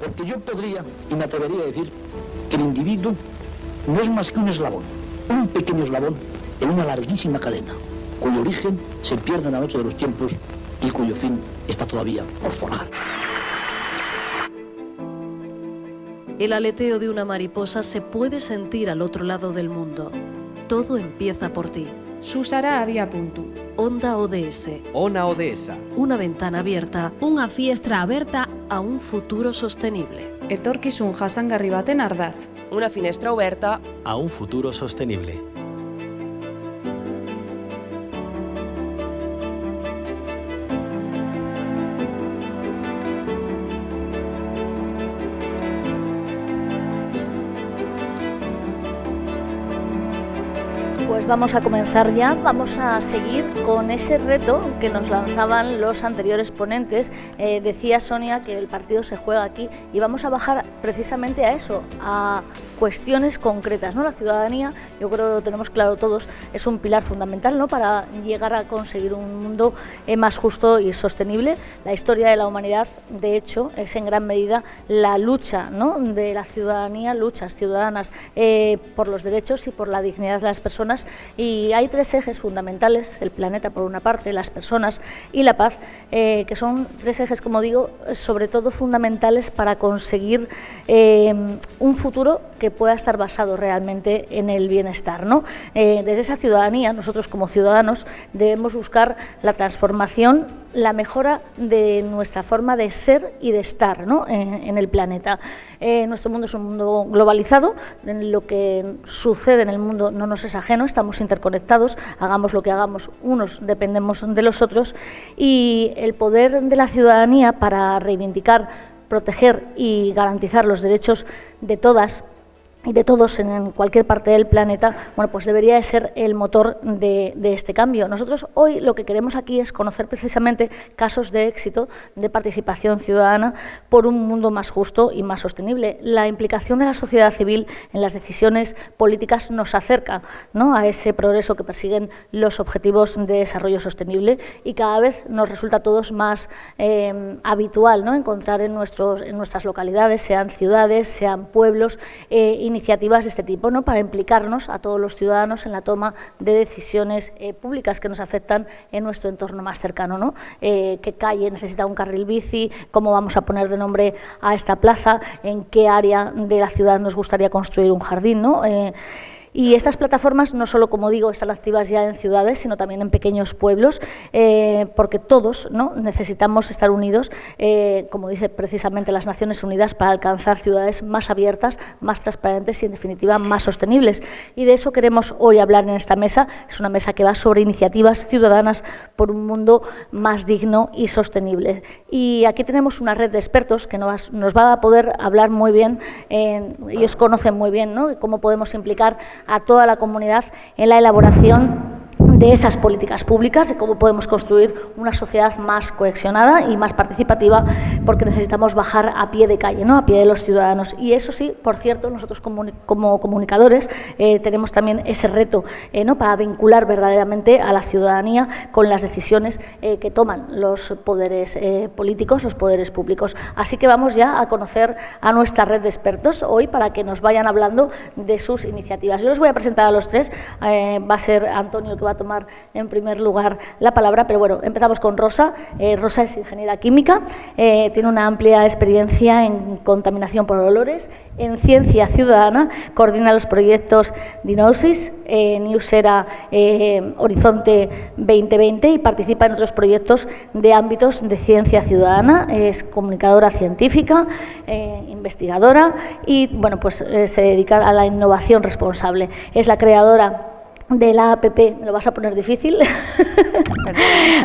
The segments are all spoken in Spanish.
Porque yo podría, y me atrevería a decir, que el individuo no es más que un eslabón, un pequeño eslabón en una larguísima cadena, cuyo origen se pierde en la noche de los tiempos y cuyo fin está todavía por forjar. El aleteo de una mariposa se puede sentir al otro lado del mundo. Todo empieza por ti. Susara Abiapuntu. Onda ODS. Ona ODS. Una ventana abierta. Unha fiestra aberta A un futuro sostenible. Etorkizun jasangarri baten ardatz. Una finestra oberta A un futuro sostenible. Pues vamos a comenzar ya, vamos a seguir con ese reto que nos lanzaban los anteriores ponentes. Decía Sonia que el partido se juega aquí y vamos a bajar precisamente a eso, a cuestiones concretas, ¿no? La ciudadanía, yo creo que lo tenemos claro todos, es un pilar fundamental, ¿no?, para llegar a conseguir un mundo más justo y sostenible. La historia de la humanidad, de hecho, es en gran medida la lucha, ¿no?, de la ciudadanía, luchas ciudadanas por los derechos y por la dignidad de las personas, y hay tres ejes fundamentales: el planeta por una parte, las personas y la paz, que son tres ejes, como digo, sobre todo fundamentales para conseguir un futuro que pueda estar basado realmente en el bienestar, ¿no? Desde esa ciudadanía, nosotros como ciudadanos debemos buscar la transformación, la mejora de nuestra forma de ser y de estar, ¿no?, en el planeta. Nuestro mundo es un mundo globalizado, lo que sucede en el mundo no nos es ajeno, estamos interconectados, hagamos lo que hagamos, unos dependemos de los otros, y el poder de la ciudadanía para reivindicar, proteger y garantizar los derechos de todas y de todos en cualquier parte del planeta, bueno, pues debería de ser el motor de este cambio. Nosotros hoy lo que queremos aquí es conocer precisamente casos de éxito de participación ciudadana por un mundo más justo y más sostenible. La implicación de la sociedad civil en las decisiones políticas nos acerca, ¿no?, a ese progreso que persiguen los objetivos de desarrollo sostenible, y cada vez nos resulta a todos más habitual, ¿no?, encontrar en nuestras localidades, sean ciudades, sean pueblos, iniciativas de este tipo, ¿no?, para implicarnos a todos los ciudadanos en la toma de decisiones públicas que nos afectan en nuestro entorno más cercano, ¿no? ¿Qué calle necesita un carril bici? ¿Cómo vamos a poner de nombre a esta plaza? ¿En qué área de la ciudad nos gustaría construir un jardín, ¿no? Y estas plataformas no solo, como digo, están activas ya en ciudades, sino también en pequeños pueblos, porque todos, ¿no?, necesitamos estar unidos, como dice precisamente las Naciones Unidas, para alcanzar ciudades más abiertas, más transparentes y, en definitiva, más sostenibles. Y de eso queremos hoy hablar en esta mesa. Es una mesa que va sobre iniciativas ciudadanas por un mundo más digno y sostenible. Y aquí tenemos una red de expertos que nos va a poder hablar muy bien, ellos conocen muy bien, ¿no?, cómo podemos implicar a toda la comunidad en la elaboración de esas políticas públicas, de cómo podemos construir una sociedad más cohesionada y más participativa, porque necesitamos bajar a pie de calle, ¿no?, a pie de los ciudadanos. Y eso sí, por cierto, nosotros como comunicadores tenemos también ese reto, ¿no?, para vincular verdaderamente a la ciudadanía con las decisiones que toman los poderes políticos, los poderes públicos. Así que vamos ya a conocer a nuestra red de expertos hoy para que nos vayan hablando de sus iniciativas. Yo los voy a presentar a los tres, va a ser Antonio el que va a tomar en primer lugar la palabra, pero bueno, empezamos con Rosa. Rosa es ingeniera química, tiene una amplia experiencia en contaminación por olores, en ciencia ciudadana, coordina los proyectos Dinosis, Newsera, Horizonte 2020 y participa en otros proyectos de ámbitos de ciencia ciudadana. Es comunicadora científica, investigadora y bueno, pues se dedica a la innovación responsable. Es la creadora de la APP, me lo vas a poner difícil,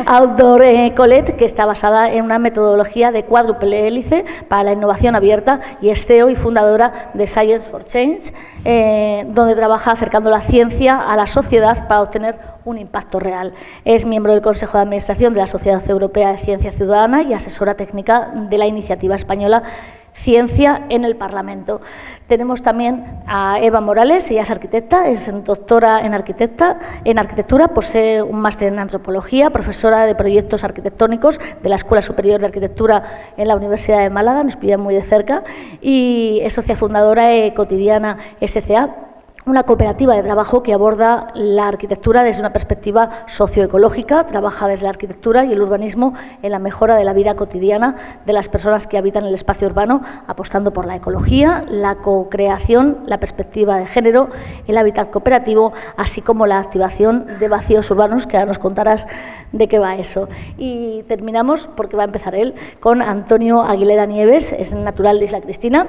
Outdoor Colette, que está basada en una metodología de cuádruple hélice para la innovación abierta, y es CEO y fundadora de Science for Change, donde trabaja acercando la ciencia a la sociedad para obtener un impacto real. Es miembro del Consejo de Administración de la Sociedad Europea de Ciencia Ciudadana y asesora técnica de la iniciativa española Ciencia en el Parlamento. Tenemos también a Eva Morales, ella es arquitecta, es doctora en arquitectura, posee un máster en antropología, profesora de proyectos arquitectónicos de la Escuela Superior de Arquitectura en la Universidad de Málaga, nos pilla muy de cerca, y es socia fundadora de Cotidiana SCA, una cooperativa de trabajo que aborda la arquitectura desde una perspectiva socioecológica, trabaja desde la arquitectura y el urbanismo en la mejora de la vida cotidiana de las personas que habitan el espacio urbano, apostando por la ecología, la co-creación, la perspectiva de género, el hábitat cooperativo, así como la activación de vacíos urbanos, que ahora nos contarás de qué va eso. Y terminamos, porque va a empezar él, con Antonio Aguilera Nieves, es natural de Isla Cristina.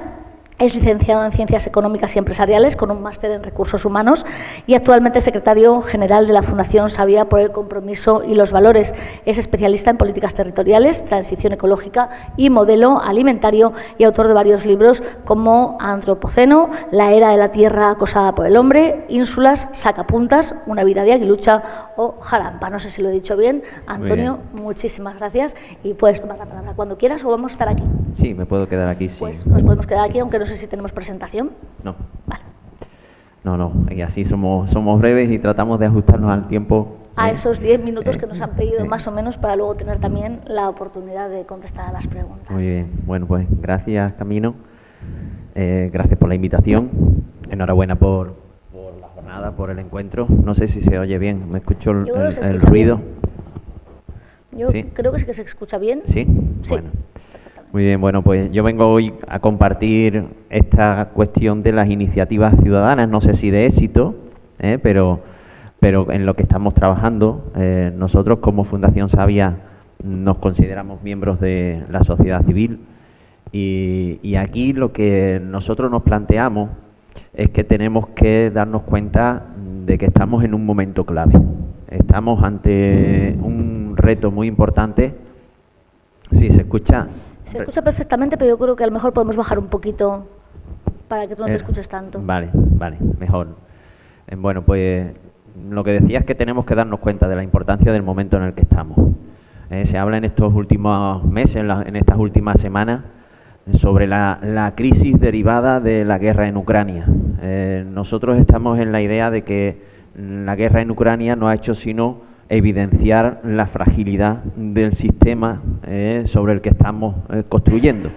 Es licenciado en Ciencias Económicas y Empresariales con un máster en Recursos Humanos y actualmente es secretario general de la Fundación Sabia por el Compromiso y los Valores. Es especialista en políticas territoriales, transición ecológica y modelo alimentario y autor de varios libros como Antropoceno, La era de la tierra acosada por el hombre, Ínsulas, Sacapuntas, Una vida de aguilucha o Jarampa. No sé si lo he dicho bien. Antonio, muchísimas gracias y puedes tomar la palabra cuando quieras o vamos a estar aquí. Sí, me puedo quedar aquí. Pues sí. nos podemos quedar aquí, aunque no sé si tenemos presentación. No. Vale. No, y así somos breves y tratamos de ajustarnos al tiempo. A esos 10 minutos que nos han pedido más o menos para luego tener también la oportunidad de contestar a las preguntas. Muy bien, bueno pues gracias Camino, gracias por la invitación, enhorabuena por la jornada, por el encuentro. No sé si se oye bien, me escucho el ruido. Yo ¿Sí? creo que sí que se escucha bien. ¿Sí? Sí. Bueno. Muy bien, bueno, pues yo vengo hoy a compartir esta cuestión de las iniciativas ciudadanas, no sé si de éxito, pero en lo que estamos trabajando. Nosotros como Fundación Sabia nos consideramos miembros de la sociedad civil y aquí lo que nosotros nos planteamos es que tenemos que darnos cuenta de que estamos en un momento clave. Estamos ante un reto muy importante. Sí, ¿se escucha? Se escucha perfectamente, pero yo creo que a lo mejor podemos bajar un poquito para que tú no te escuches tanto. Vale, mejor. Bueno, pues lo que decía es que tenemos que darnos cuenta de la importancia del momento en el que estamos. Se habla en estos últimos meses, en estas últimas semanas, sobre la crisis derivada de la guerra en Ucrania. Nosotros estamos en la idea de que la guerra en Ucrania no ha hecho sino evidenciar la fragilidad del sistema sobre el que estamos construyendo.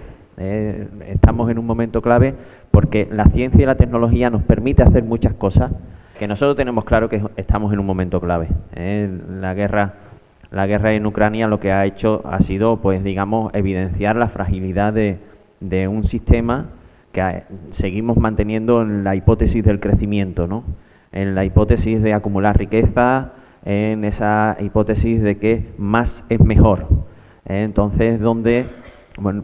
Estamos en un momento clave porque la ciencia y la tecnología nos permite hacer muchas cosas que nosotros tenemos claro que estamos en un momento clave. La guerra en Ucrania lo que ha hecho ha sido, pues digamos, evidenciar la fragilidad de un sistema que seguimos manteniendo en la hipótesis del crecimiento, ¿no? En la hipótesis de acumular riqueza, en esa hipótesis de que más es mejor. Entonces,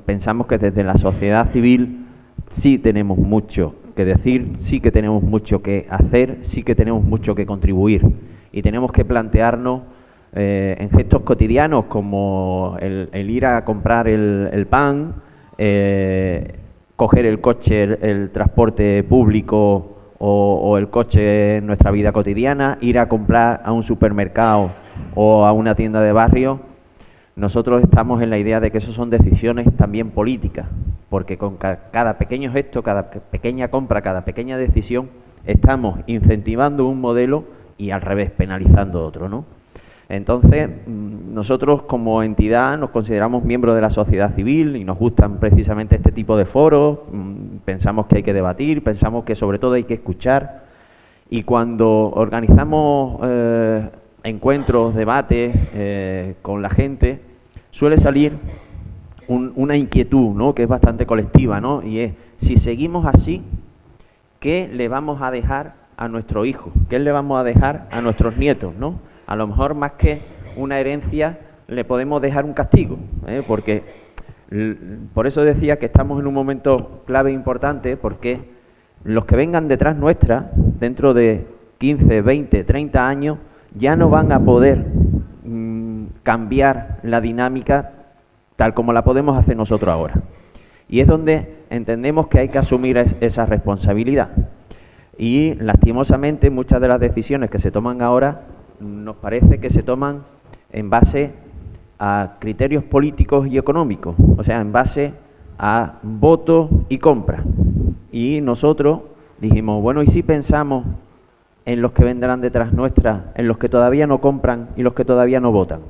pensamos que desde la sociedad civil sí tenemos mucho que decir, sí que tenemos mucho que hacer, sí que tenemos mucho que contribuir y tenemos que plantearnos en gestos cotidianos como el ir a comprar el pan, coger el coche, el transporte público o el coche en nuestra vida cotidiana, ir a comprar a un supermercado o a una tienda de barrio. Nosotros estamos en la idea de que eso son decisiones también políticas, porque con cada pequeño gesto, cada pequeña compra, cada pequeña decisión, estamos incentivando un modelo y al revés, penalizando otro, ¿no? Entonces, nosotros como entidad nos consideramos miembros de la sociedad civil y nos gustan precisamente este tipo de foros, pensamos que hay que debatir, pensamos que sobre todo hay que escuchar y cuando organizamos encuentros, debates con la gente, suele salir una inquietud, ¿no?, que es bastante colectiva, ¿no?, y es, si seguimos así, ¿qué le vamos a dejar a nuestro hijo? ¿Qué le vamos a dejar a nuestros nietos, no? A lo mejor más que una herencia le podemos dejar un castigo, porque por eso decía que estamos en un momento clave e importante, porque los que vengan detrás nuestra, dentro de 15, 20, 30 años, ya no van a poder cambiar la dinámica tal como la podemos hacer nosotros ahora. Y es donde entendemos que hay que asumir esa responsabilidad. Y lastimosamente muchas de las decisiones que se toman ahora nos parece que se toman en base a criterios políticos y económicos, o sea, en base a voto y compra. Y nosotros dijimos, bueno, ¿y si pensamos en los que vendrán detrás nuestra, en los que todavía no compran y los que todavía no votan?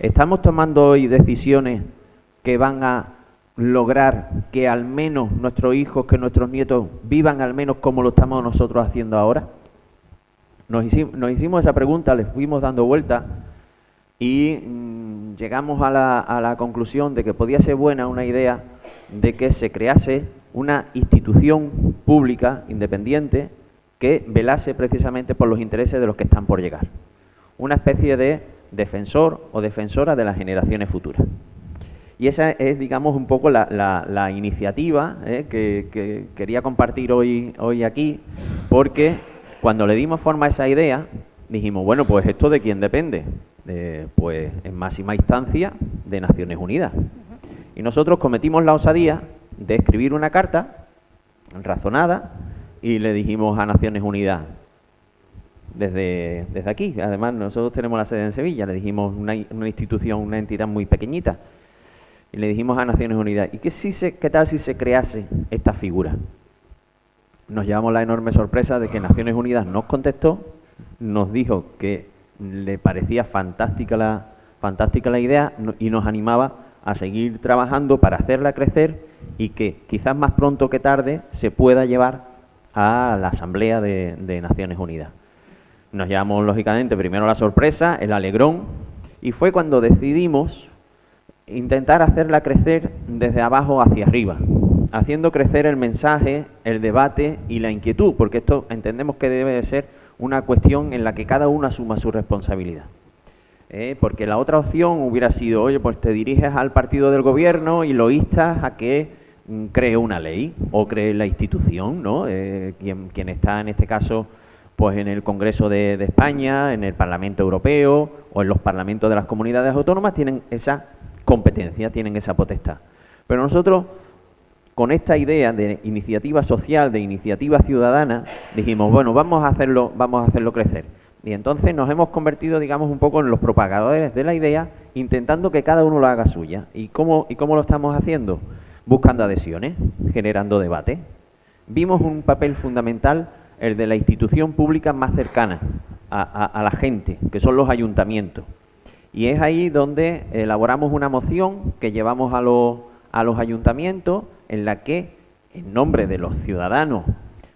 ¿Estamos tomando hoy decisiones que van a lograr que al menos nuestros hijos, que nuestros nietos vivan al menos como lo estamos nosotros haciendo ahora? Nos hicimos esa pregunta, le fuimos dando vuelta y llegamos a la conclusión de que podía ser buena una idea de que se crease una institución pública independiente que velase precisamente por los intereses de los que están por llegar. Una especie de defensor o defensora de las generaciones futuras. Y esa es, digamos, un poco la iniciativa que quería compartir hoy aquí, porque cuando le dimos forma a esa idea, dijimos, bueno, pues ¿esto de quién depende? Pues en máxima instancia de Naciones Unidas. Y nosotros cometimos la osadía de escribir una carta razonada y le dijimos a Naciones Unidas, desde aquí, además nosotros tenemos la sede en Sevilla, le dijimos una institución, una entidad muy pequeñita, y le dijimos a Naciones Unidas, ¿y qué tal si se crease esta figura? Nos llevamos la enorme sorpresa de que Naciones Unidas nos contestó, nos dijo que le parecía fantástica la idea y nos animaba a seguir trabajando para hacerla crecer y que quizás más pronto que tarde se pueda llevar a la Asamblea de Naciones Unidas. Nos llevamos, lógicamente, primero la sorpresa, el alegrón, y fue cuando decidimos intentar hacerla crecer desde abajo hacia arriba, haciendo crecer el mensaje, el debate y la inquietud, porque esto entendemos que debe de ser una cuestión en la que cada uno asuma su responsabilidad. Porque la otra opción hubiera sido, oye, pues te diriges al partido del gobierno y lo instas a que cree una ley o cree la institución, ¿no? Quien está en este caso pues en el Congreso de España, en el Parlamento Europeo o en los parlamentos de las comunidades autónomas tienen esa competencia, tienen esa potestad. Pero nosotros, con esta idea de iniciativa social, de iniciativa ciudadana, dijimos, bueno, vamos a hacerlo crecer. Y entonces nos hemos convertido, digamos, un poco en los propagadores de la idea, intentando que cada uno lo haga suya. ¿Y cómo lo estamos haciendo? Buscando adhesiones, generando debate. Vimos un papel fundamental, el de la institución pública más cercana a la gente, que son los ayuntamientos. Y es ahí donde elaboramos una moción que llevamos a los ayuntamientos, en la que, en nombre de los ciudadanos,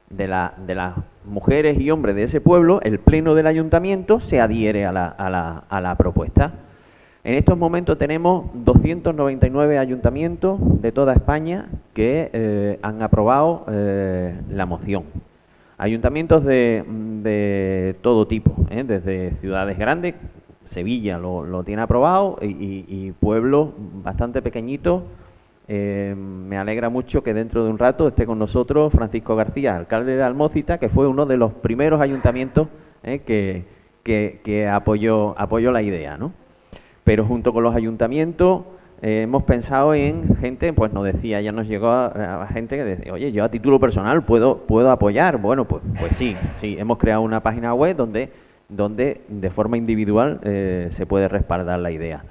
de las mujeres y hombres de ese pueblo, el pleno del ayuntamiento se adhiere a la propuesta. En estos momentos tenemos 299 ayuntamientos de toda España que han aprobado la moción. Ayuntamientos de todo tipo, desde ciudades grandes, Sevilla lo tiene aprobado, y pueblos bastante pequeñitos. Me alegra mucho que dentro de un rato esté con nosotros Francisco García, alcalde de Almócita, que fue uno de los primeros ayuntamientos que apoyó la idea, ¿no? Pero junto con los ayuntamientos hemos pensado en gente, pues nos decía, ya nos llegó a gente que decía, oye, yo a título personal puedo apoyar. Bueno, pues sí, hemos creado una página web donde de forma individual se puede respaldar la idea.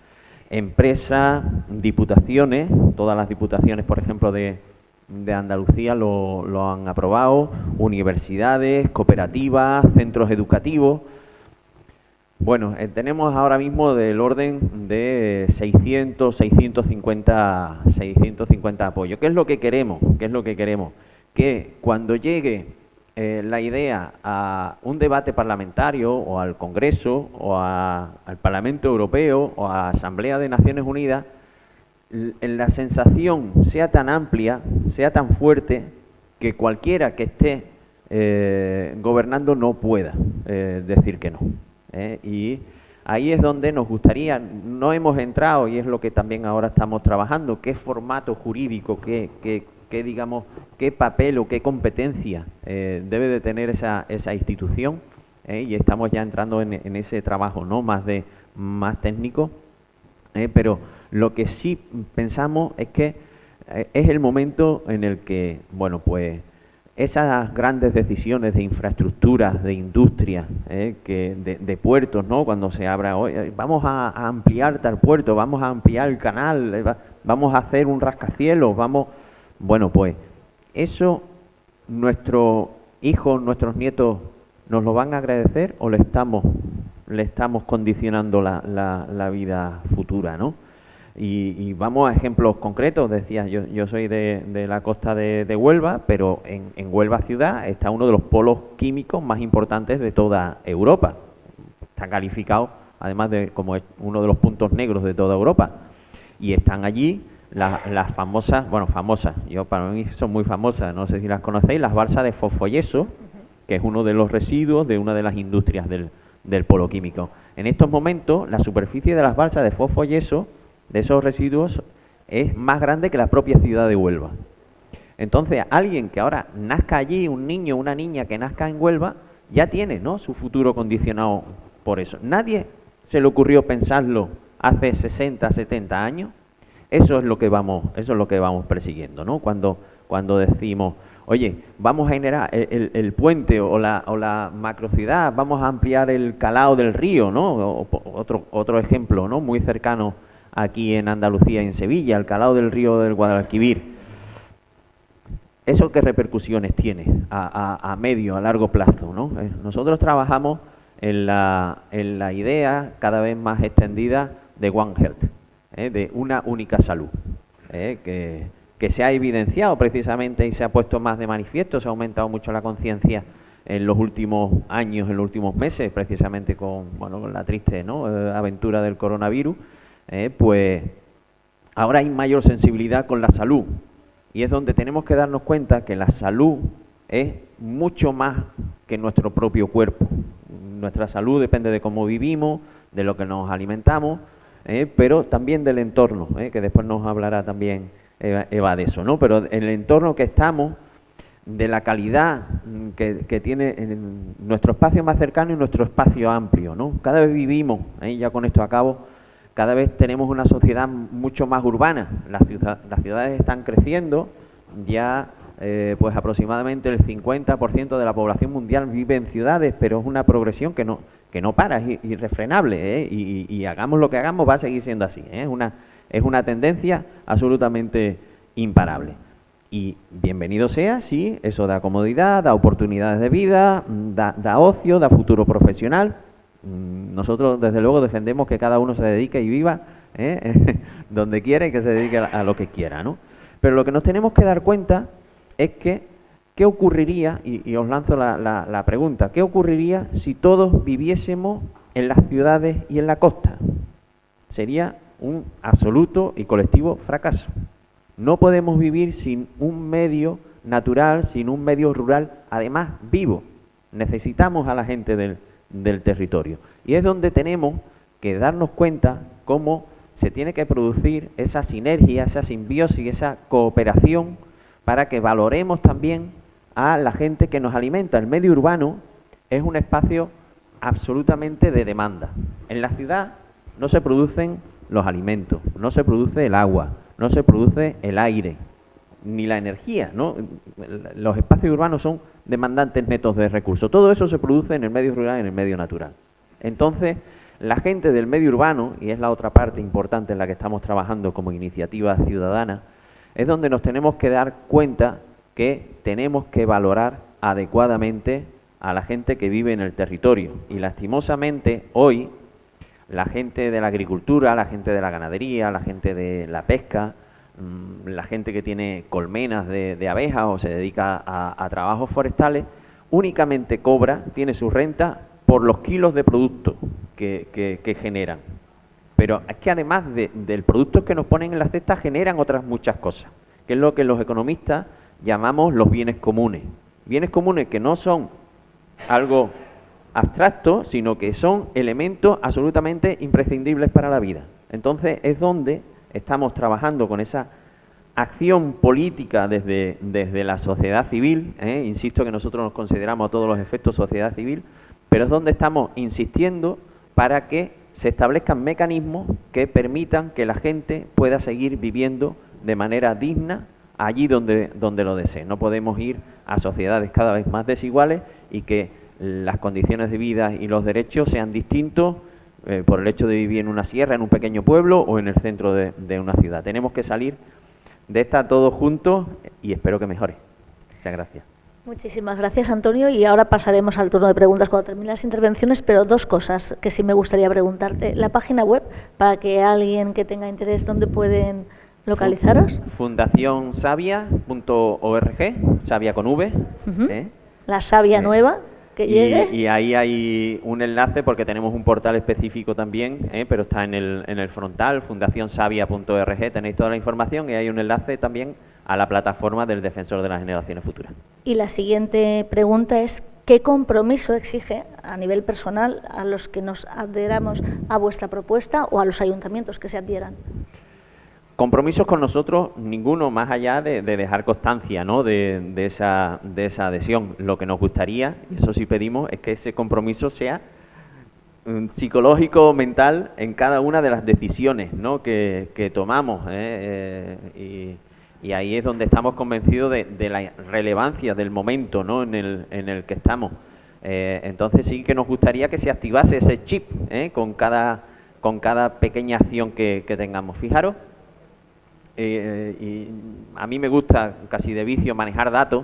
Empresas, diputaciones, todas las diputaciones, por ejemplo, de Andalucía lo han aprobado, universidades, cooperativas, centros educativos. Bueno, tenemos ahora mismo del orden de 650 apoyos. ¿Qué es lo que queremos? Que cuando llegue la idea a un debate parlamentario o al Congreso o al Parlamento Europeo o a la Asamblea de Naciones Unidas, la sensación sea tan amplia, sea tan fuerte, que cualquiera que esté gobernando no pueda decir que no. Y ahí es donde nos gustaría, no hemos entrado, y es lo que también ahora estamos trabajando, qué formato jurídico, qué papel o qué competencia debe de tener esa institución, y estamos ya entrando en ese trabajo, ¿no? más técnico, pero lo que sí pensamos es que es el momento en el que, bueno, pues esas grandes decisiones de infraestructuras, de industria, de puertos, ¿no? Cuando se abra, vamos a ampliar tal puerto, vamos a ampliar el canal, vamos a hacer un rascacielos, bueno, pues eso nuestros hijos, nuestros nietos, ¿nos lo van a agradecer o le estamos condicionando la vida futura, ¿no? Y vamos a ejemplos concretos. Decía, yo soy de la costa de Huelva, pero en Huelva ciudad está uno de los polos químicos más importantes de toda Europa. Está calificado, además, como uno de los puntos negros de toda Europa. Y están allí las famosas, para mí son muy famosas, no sé si las conocéis, las balsas de fosfoyeso, que es uno de los residuos de una de las industrias del polo químico. En estos momentos, la superficie de las balsas de fosfoyeso, de esos residuos, es más grande que la propia ciudad de Huelva. Entonces, alguien que ahora nazca allí, un niño o una niña que nazca en Huelva, ya tiene, ¿no?, su futuro condicionado por eso. Nadie se le ocurrió pensarlo hace 60, 70 años. Eso es lo que vamos persiguiendo, ¿no? Cuando decimos, oye, vamos a generar el puente o la macrociudad, vamos a ampliar el calao del río, ¿no? Otro ejemplo, ¿no?, muy cercano aquí en Andalucía y en Sevilla, el calao del río del Guadalquivir. ¿Eso qué repercusiones tiene a medio, a largo plazo, ¿no? Nosotros trabajamos en la idea cada vez más extendida de One Health, de una única salud, que se ha evidenciado precisamente y se ha puesto más de manifiesto, se ha aumentado mucho la conciencia en los últimos años, en los últimos meses, precisamente con la triste, ¿no?, aventura del coronavirus. Pues ahora hay mayor sensibilidad con la salud, y es donde tenemos que darnos cuenta que la salud es mucho más que nuestro propio cuerpo. Nuestra salud depende de cómo vivimos, de lo que nos alimentamos, pero también del entorno, que después nos hablará también Eva de eso, ¿no? Pero el entorno que estamos, de la calidad que tiene en nuestro espacio más cercano y nuestro espacio amplio, ¿no? Cada vez vivimos, ya con esto acabo, cada vez tenemos una sociedad mucho más urbana. Las ciudades están creciendo, ya pues aproximadamente el 50% de la población mundial vive en ciudades, pero es una progresión que no para, es irrefrenable, y hagamos lo que hagamos va a seguir siendo así, es una tendencia absolutamente imparable. Y bienvenido sea, sí, eso da comodidad, da oportunidades de vida, da ocio, da futuro profesional. Nosotros, desde luego, defendemos que cada uno se dedique y viva donde quiera y que se dedique a lo que quiera, ¿no? Pero lo que nos tenemos que dar cuenta es que, ¿qué ocurriría? Y os lanzo la pregunta, ¿qué ocurriría si todos viviésemos en las ciudades y en la costa? Sería un absoluto y colectivo fracaso. No podemos vivir sin un medio natural, sin un medio rural, además vivo. Necesitamos a la gente del territorio. Y es donde tenemos que darnos cuenta cómo se tiene que producir esa sinergia, esa simbiosis, esa cooperación, para que valoremos también a la gente que nos alimenta. El medio urbano es un espacio absolutamente de demanda. En la ciudad no se producen los alimentos, no se produce el agua, no se produce el aire, ni la energía, ¿no? Los espacios urbanos son demandantes netos de recursos. Todo eso se produce en el medio rural y en el medio natural. Entonces, la gente del medio urbano, y es la otra parte importante en la que estamos trabajando como iniciativa ciudadana, es donde nos tenemos que dar cuenta que tenemos que valorar adecuadamente a la gente que vive en el territorio. Y lastimosamente, hoy, la gente de la agricultura, la gente de la ganadería, la gente de la pesca, la gente que tiene colmenas de abejas o se dedica a trabajos forestales, únicamente tiene su renta por los kilos de producto que generan. Pero es que además del producto que nos ponen en la cesta, generan otras muchas cosas, que es lo que los economistas llamamos los bienes comunes. Bienes comunes que no son algo abstracto, sino que son elementos absolutamente imprescindibles para la vida. Entonces es donde estamos trabajando con esa acción política desde la sociedad civil, insisto que nosotros nos consideramos a todos los efectos sociedad civil, pero es donde estamos insistiendo para que se establezcan mecanismos que permitan que la gente pueda seguir viviendo de manera digna, allí donde lo deseen. No podemos ir a sociedades cada vez más desiguales y que las condiciones de vida y los derechos sean distintos por el hecho de vivir en una sierra, en un pequeño pueblo o en el centro de una ciudad. Tenemos que salir de esta todos juntos y espero que mejore. Muchas gracias. Muchísimas gracias, Antonio, y ahora pasaremos al turno de preguntas cuando terminen las intervenciones, pero dos cosas que sí me gustaría preguntarte. La página web, para que alguien que tenga interés, ¿dónde pueden localizaros? Fundacionsavia.org, Savia con V. La Savia nueva, que llegue. Y ahí hay un enlace porque tenemos un portal específico también, pero está en el frontal, fundacionsavia.org, tenéis toda la información y hay un enlace también a la plataforma del Defensor de las Generaciones Futuras. Y la siguiente pregunta es, ¿qué compromiso exige a nivel personal a los que nos adheramos a vuestra propuesta o a los ayuntamientos que se adhieran? Compromisos con nosotros, ninguno, más allá de dejar constancia, ¿no?, de esa adhesión. Lo que nos gustaría, y eso sí pedimos, es que ese compromiso sea psicológico, mental, en cada una de las decisiones, ¿no?, que tomamos, y ahí es donde estamos convencidos de la relevancia del momento, ¿no?, en el que estamos. Entonces sí que nos gustaría que se activase ese chip con cada pequeña acción que tengamos. Fijaros, y a mí me gusta casi de vicio manejar datos.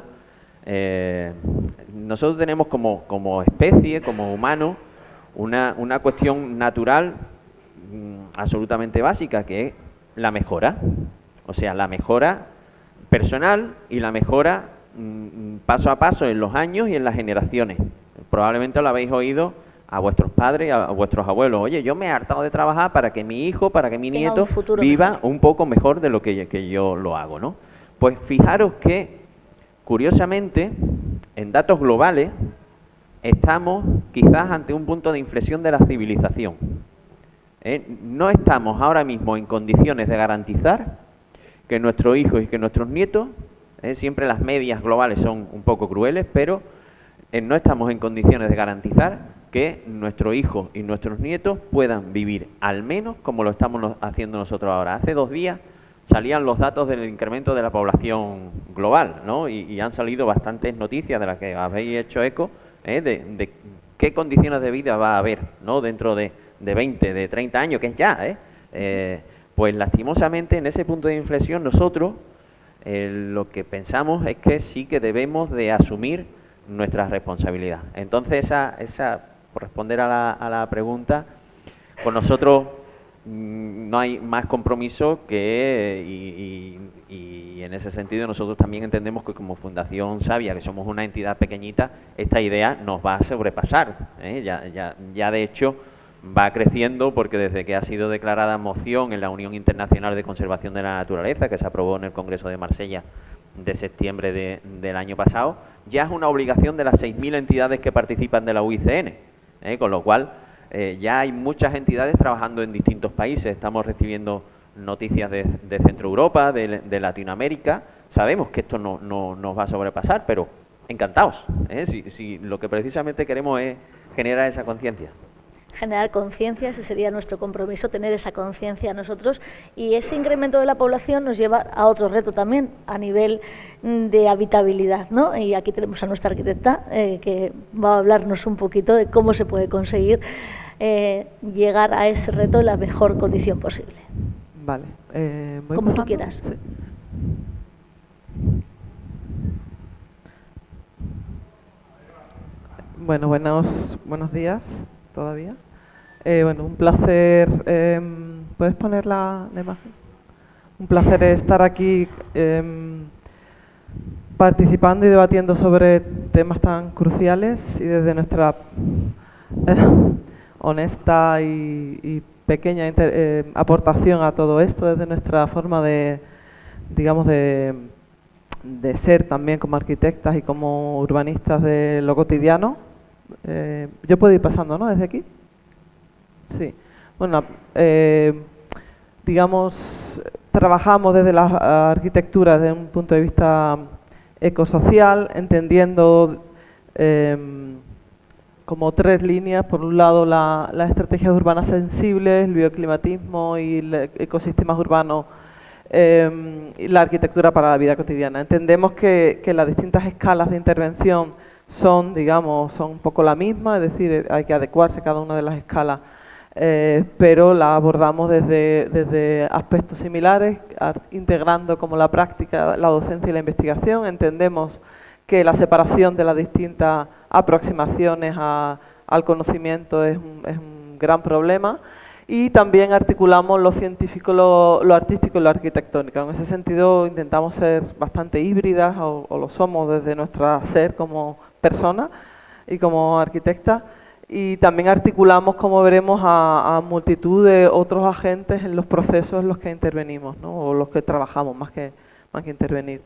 Nosotros tenemos como especie, como humanos, una cuestión natural absolutamente básica, que es la mejora. O sea, la mejora personal y la mejora paso a paso en los años y en las generaciones. Probablemente lo habéis oído a vuestros padres, a vuestros abuelos. Oye, yo me he hartado de trabajar para que mi hijo, para que mi nieto viva mejor, un poco mejor de lo que yo lo hago, ¿no? Pues fijaros que, curiosamente, en datos globales, estamos quizás ante un punto de inflexión de la civilización. No estamos ahora mismo en condiciones de garantizar que nuestros hijos y que nuestros nietos, siempre las medias globales son un poco crueles, pero no estamos en condiciones de garantizar que nuestros hijos y nuestros nietos puedan vivir al menos como lo estamos haciendo nosotros ahora. Hace 2 días salían los datos del incremento de la población global, ¿no? Y han salido bastantes noticias de las que habéis hecho eco, de qué condiciones de vida va a haber, ¿no?, dentro de 20, de 30 años, que es ya, pues lastimosamente en ese punto de inflexión nosotros lo que pensamos es que sí que debemos de asumir nuestra responsabilidad. Entonces por responder a la pregunta, con nosotros no hay más compromiso y en ese sentido nosotros también entendemos que como Fundación Savia, que somos una entidad pequeñita, esta idea nos va a sobrepasar, ya de hecho va creciendo, porque desde que ha sido declarada moción en la Unión Internacional de Conservación de la Naturaleza, que se aprobó en el Congreso de Marsella de septiembre del año pasado, ya es una obligación de las 6.000 entidades que participan de la UICN, con lo cual ya hay muchas entidades trabajando en distintos países. Estamos recibiendo noticias de Centro Europa, de Latinoamérica. Sabemos que esto no nos va a sobrepasar, pero encantados, si lo que precisamente queremos es generar esa conciencia. Generar conciencia, ese sería nuestro compromiso, tener esa conciencia nosotros, y ese incremento de la población nos lleva a otro reto también a nivel de habitabilidad, ¿no? Y aquí tenemos a nuestra arquitecta que va a hablarnos un poquito de cómo se puede conseguir llegar a ese reto en la mejor condición posible. Vale. Como tú quieras. Sí. Bueno, buenos días todavía. Bueno, un placer. ¿Puedes poner la imagen? Un placer estar aquí participando y debatiendo sobre temas tan cruciales, y desde nuestra honesta y pequeña aportación a todo esto, desde nuestra forma de ser también como arquitectas y como urbanistas de lo cotidiano. Yo puedo ir pasando, ¿no?, desde aquí. Sí. Bueno, trabajamos desde la arquitectura desde un punto de vista ecosocial, entendiendo como 3 líneas. Por un lado, las estrategias urbanas sensibles, el bioclimatismo y ecosistemas urbanos y la arquitectura para la vida cotidiana. Entendemos que las distintas escalas de intervención son un poco la misma, es decir, hay que adecuarse a cada una de las escalas, pero la abordamos desde aspectos similares, integrando como la práctica, la docencia y la investigación. Entendemos que la separación de las distintas aproximaciones al conocimiento es un gran problema, y también articulamos lo científico, lo artístico y lo arquitectónico. En ese sentido intentamos ser bastante híbridas, o lo somos desde nuestra ser como persona y como arquitecta, y también articulamos, como veremos, a multitud de otros agentes en los procesos en los que intervenimos, ¿no? O los que trabajamos, más que intervenir.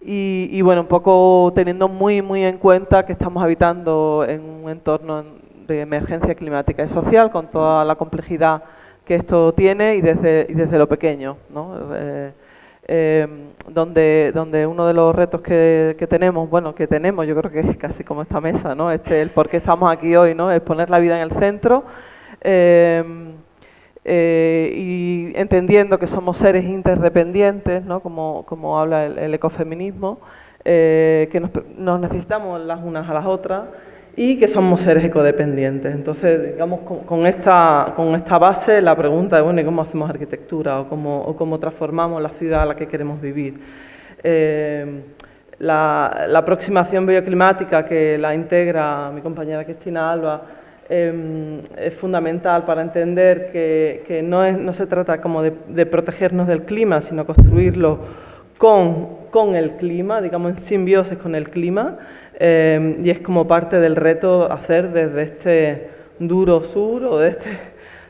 Y bueno, un poco teniendo muy en cuenta que estamos habitando en un entorno de emergencia climática y social, con toda la complejidad que esto tiene, y desde lo pequeño, ¿no? Donde uno de los retos que tenemos, yo creo que es casi como esta mesa, ¿no? El por qué estamos aquí hoy, ¿no? Es poner la vida en el centro, y entendiendo que somos seres interdependientes, ¿no? Como habla el ecofeminismo, que nos necesitamos las unas a las otras, y que somos seres ecodependientes. Entonces, digamos, con esta base, la pregunta es, bueno, ¿y cómo hacemos arquitectura? ¿O cómo transformamos la ciudad a la que queremos vivir? La aproximación bioclimática, que la integra mi compañera Cristina Alba, es fundamental para entender que no se trata como de protegernos del clima, sino construirlo con el clima, digamos, en simbiosis con el clima, y es como parte del reto hacer desde este duro sur, o desde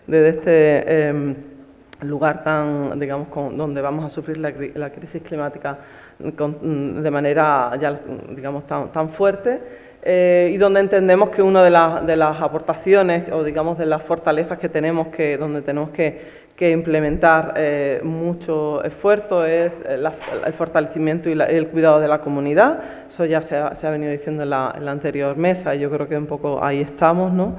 este lugar tan, digamos, donde vamos a sufrir la crisis climática de manera ya, digamos, tan fuerte, y donde entendemos que una de las aportaciones, o digamos de las fortalezas que tenemos, donde tenemos que implementar mucho esfuerzo, es el fortalecimiento y el cuidado de la comunidad. Eso ya se ha venido diciendo en la anterior mesa, y yo creo que un poco ahí estamos, ¿no?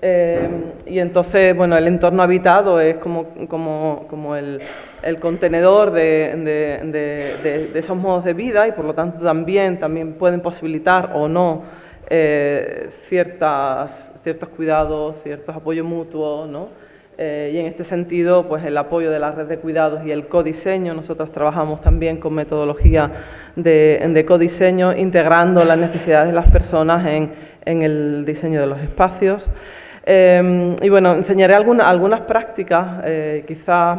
Y entonces, bueno, el entorno habitado es como el contenedor de esos modos de vida, y por lo tanto también pueden posibilitar o no ciertos cuidados, ciertos apoyos mutuos, ¿no? Y en este sentido, pues el apoyo de la red de cuidados y el codiseño. Nosotros trabajamos también con metodología de codiseño, integrando las necesidades de las personas en el diseño de los espacios. Y bueno, enseñaré algunas prácticas, quizás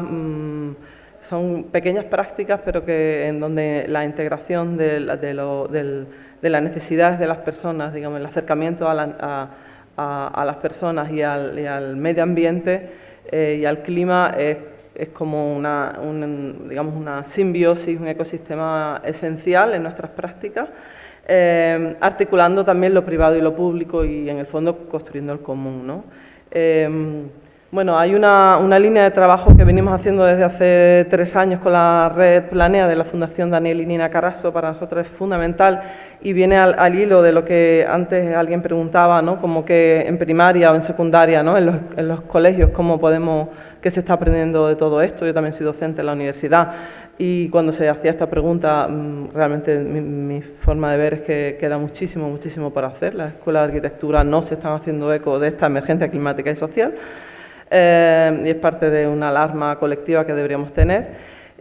son pequeñas prácticas, pero en donde la integración de las necesidades de las personas, digamos, el acercamiento a las personas y al medio ambiente y al clima es como una simbiosis, un ecosistema esencial en nuestras prácticas, articulando también lo privado y lo público, y en el fondo construyendo el común, ¿no? Bueno, hay una línea de trabajo que venimos haciendo desde hace 3 años con la red Planea de la Fundación Daniel y Nina Carasso. Para nosotros es fundamental, y viene al hilo de lo que antes alguien preguntaba, ¿no? Como que en primaria o en secundaria, ¿no? En los colegios, qué se está aprendiendo de todo esto. Yo también soy docente en la universidad, y cuando se hacía esta pregunta, realmente mi forma de ver es que queda muchísimo por hacer. Las escuelas de arquitectura no se están haciendo eco de esta emergencia climática y social, y es parte de una alarma colectiva que deberíamos tener.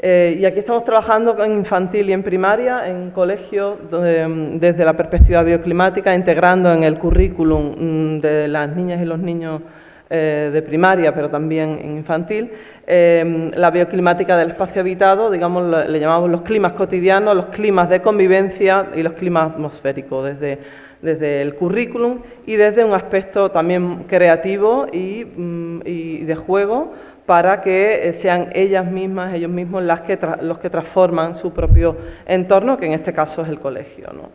Y aquí estamos trabajando en infantil y en primaria, en colegios, desde la perspectiva bioclimática, integrando en el currículum de las niñas y los niños de primaria, pero también en infantil, la bioclimática del espacio habitado, digamos, le llamamos los climas cotidianos, los climas de convivencia y los climas atmosféricos, desde el currículum, y desde un aspecto también creativo y de juego, para que sean ellos mismos los que transforman su propio entorno, que en este caso es el colegio, ¿no?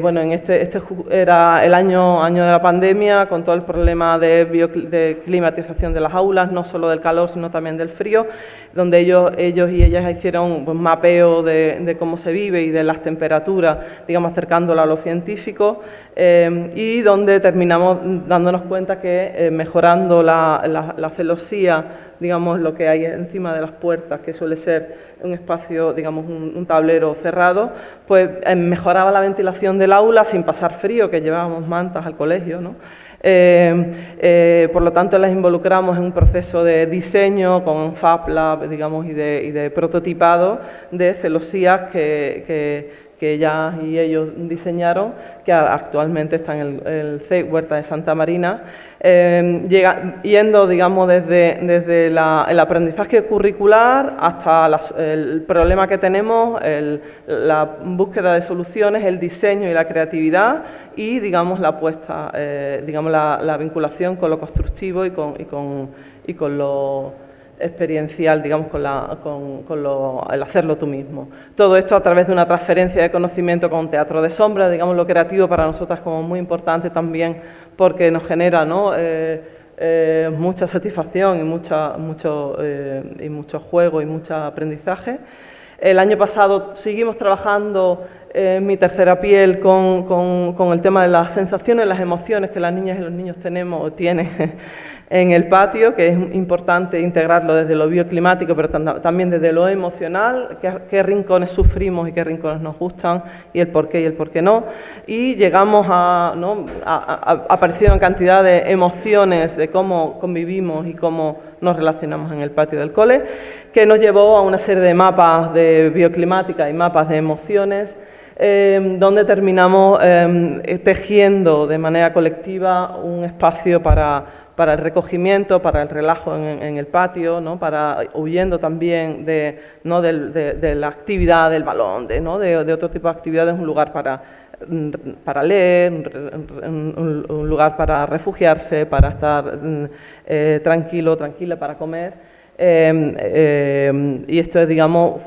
Bueno, este era el año de la pandemia, con todo el problema de climatización de las aulas, no solo del calor, sino también del frío, donde ellos y ellas hicieron un mapeo de cómo se vive y de las temperaturas, digamos, acercándola a lo científico, y donde terminamos dándonos cuenta que mejorando la celosía digamos, lo que hay encima de las puertas, que suele ser un espacio, digamos, un tablero cerrado, pues mejoraba la ventilación del aula sin pasar frío, que llevábamos mantas al colegio, ¿no? Por lo tanto, las involucramos en un proceso de diseño con Fab Lab, digamos, y de prototipado de celosías que ellas y ellos diseñaron, que actualmente está en el CEIC Huerta de Santa Marina, yendo, digamos, desde el aprendizaje curricular hasta el problema que tenemos, la búsqueda de soluciones, el diseño y la creatividad y, digamos, la apuesta, digamos, la vinculación con lo constructivo y con lo experiencial, digamos, el hacerlo tú mismo. Todo esto a través de una transferencia de conocimiento con teatro de sombra, digamos, lo creativo para nosotras como muy importante también porque nos genera, ¿no?, mucha satisfacción y mucho juego y mucho aprendizaje. El año pasado seguimos trabajando en Mi Tercera Piel con el tema de las sensaciones, las emociones que las niñas y los niños tenemos o tienen en el patio, que es importante integrarlo desde lo bioclimático, pero también desde lo emocional, qué rincones sufrimos y qué rincones nos gustan, y el por qué y el por qué no. Y llegamos aparecieron cantidad de emociones de cómo convivimos y cómo nos relacionamos en el patio del cole, que nos llevó a una serie de mapas de bioclimática y mapas de emociones, donde terminamos tejiendo de manera colectiva un espacio para el recogimiento, para el relajo en el patio, ¿no?, huyendo también de la actividad del balón, de otro tipo de actividades, un lugar para leer, un lugar para refugiarse, para estar tranquilo, tranquila, para comer. Y esto, digamos,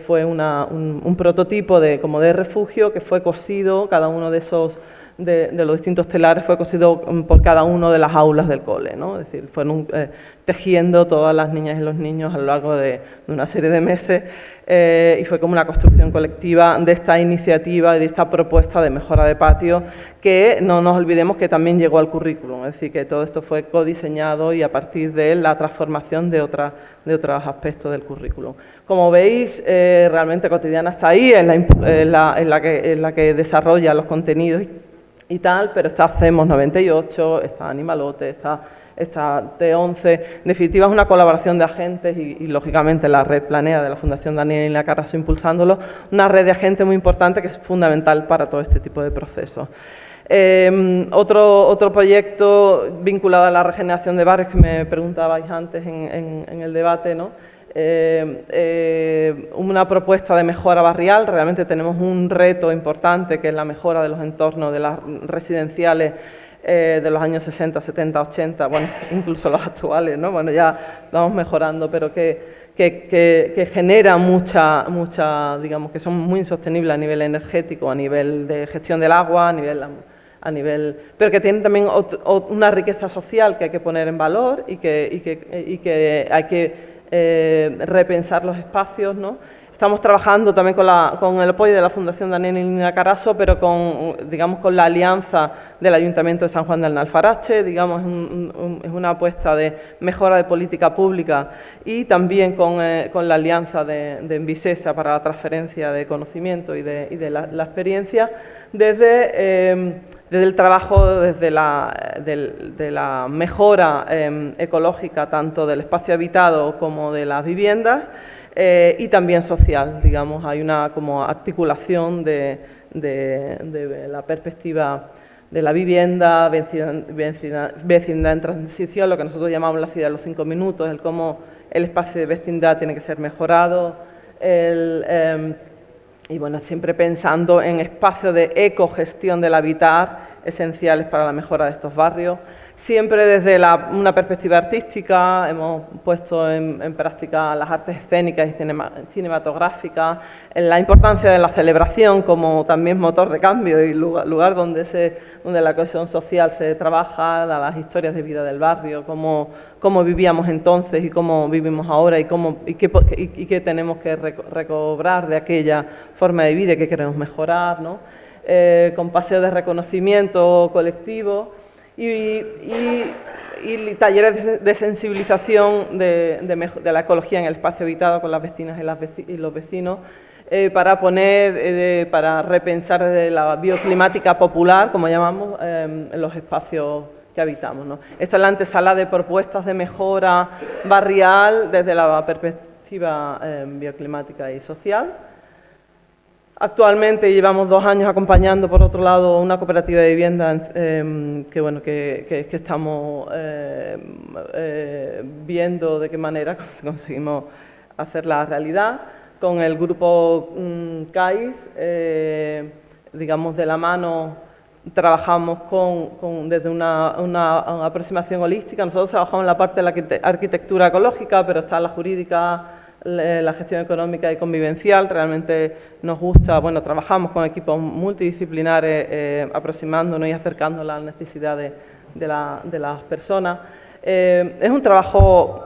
fue un prototipo de refugio que fue cosido, cada uno de esos de los distintos telares fue cosido por cada uno de las aulas del cole, ¿no? Es decir, fueron tejiendo todas las niñas y los niños a lo largo de una serie de meses, y fue como una construcción colectiva de esta iniciativa y de esta propuesta de mejora de patio, que no nos olvidemos que también llegó al currículum, es decir, que todo esto fue codiseñado y a partir de la transformación de otros aspectos del currículum. Como veis, realmente Cotidiana está ahí, en la que desarrolla los contenidos y tal, pero está Hacemos 98, está Animalote, está T11, en definitiva es una colaboración de agentes y lógicamente la red Planea de la Fundación Daniela Carasso impulsándolo, una red de agentes muy importante que es fundamental para todo este tipo de procesos. Otro proyecto vinculado a la regeneración de barrios que me preguntabais antes en el debate, ¿no? Una propuesta de mejora barrial. Realmente tenemos un reto importante que es la mejora de los entornos de las residenciales de los años 60, 70, 80, bueno, incluso los actuales, ¿no? Bueno, ya vamos mejorando, pero que genera mucha, digamos, que son muy insostenibles a nivel energético, a nivel de gestión del agua, a nivel, pero que tienen también una riqueza social que hay que poner en valor y que hay que repensar los espacios, ¿no? Estamos trabajando también con el apoyo de la Fundación Daniela Carasso, pero con la alianza del Ayuntamiento de San Juan del Alfarache, digamos, es una apuesta de mejora de política pública, y también con la alianza de Envisesa para la transferencia de conocimiento y de la experiencia, desde el trabajo, desde la mejora ecológica, tanto del espacio habitado como de las viviendas, y también social, digamos, hay una como articulación de la perspectiva de la vivienda, vecindad en transición, lo que nosotros llamamos la ciudad de los 5 minutos, el cómo el espacio de vecindad tiene que ser mejorado, y bueno, siempre pensando en espacios de ecogestión del habitar esenciales para la mejora de estos barrios. Siempre desde una perspectiva artística, hemos puesto en práctica las artes escénicas y cinematográficas, la importancia de la celebración como también motor de cambio y lugar donde la cohesión social se trabaja, las historias de vida del barrio, cómo vivíamos entonces y cómo vivimos ahora y qué tenemos que recobrar de aquella forma de vida que queremos mejorar, ¿no? Con paseos de reconocimiento colectivo. Y y talleres de sensibilización de la ecología en el espacio habitado con las vecinas y los vecinos, para para repensar desde la bioclimática popular, como llamamos, en los espacios que habitamos, ¿no? Esta es la antesala de propuestas de mejora barrial desde la perspectiva bioclimática y social. Actualmente llevamos 2 años acompañando, por otro lado, una cooperativa de vivienda que estamos viendo de qué manera conseguimos hacerla realidad. Con el grupo CAIS, digamos, de la mano, trabajamos desde una aproximación holística. Nosotros trabajamos en la parte de la arquitectura ecológica, pero está la jurídica, la gestión económica y convivencial. Realmente nos gusta, trabajamos con equipos multidisciplinares, aproximándonos y acercándonos a las necesidades de las personas. Es un trabajo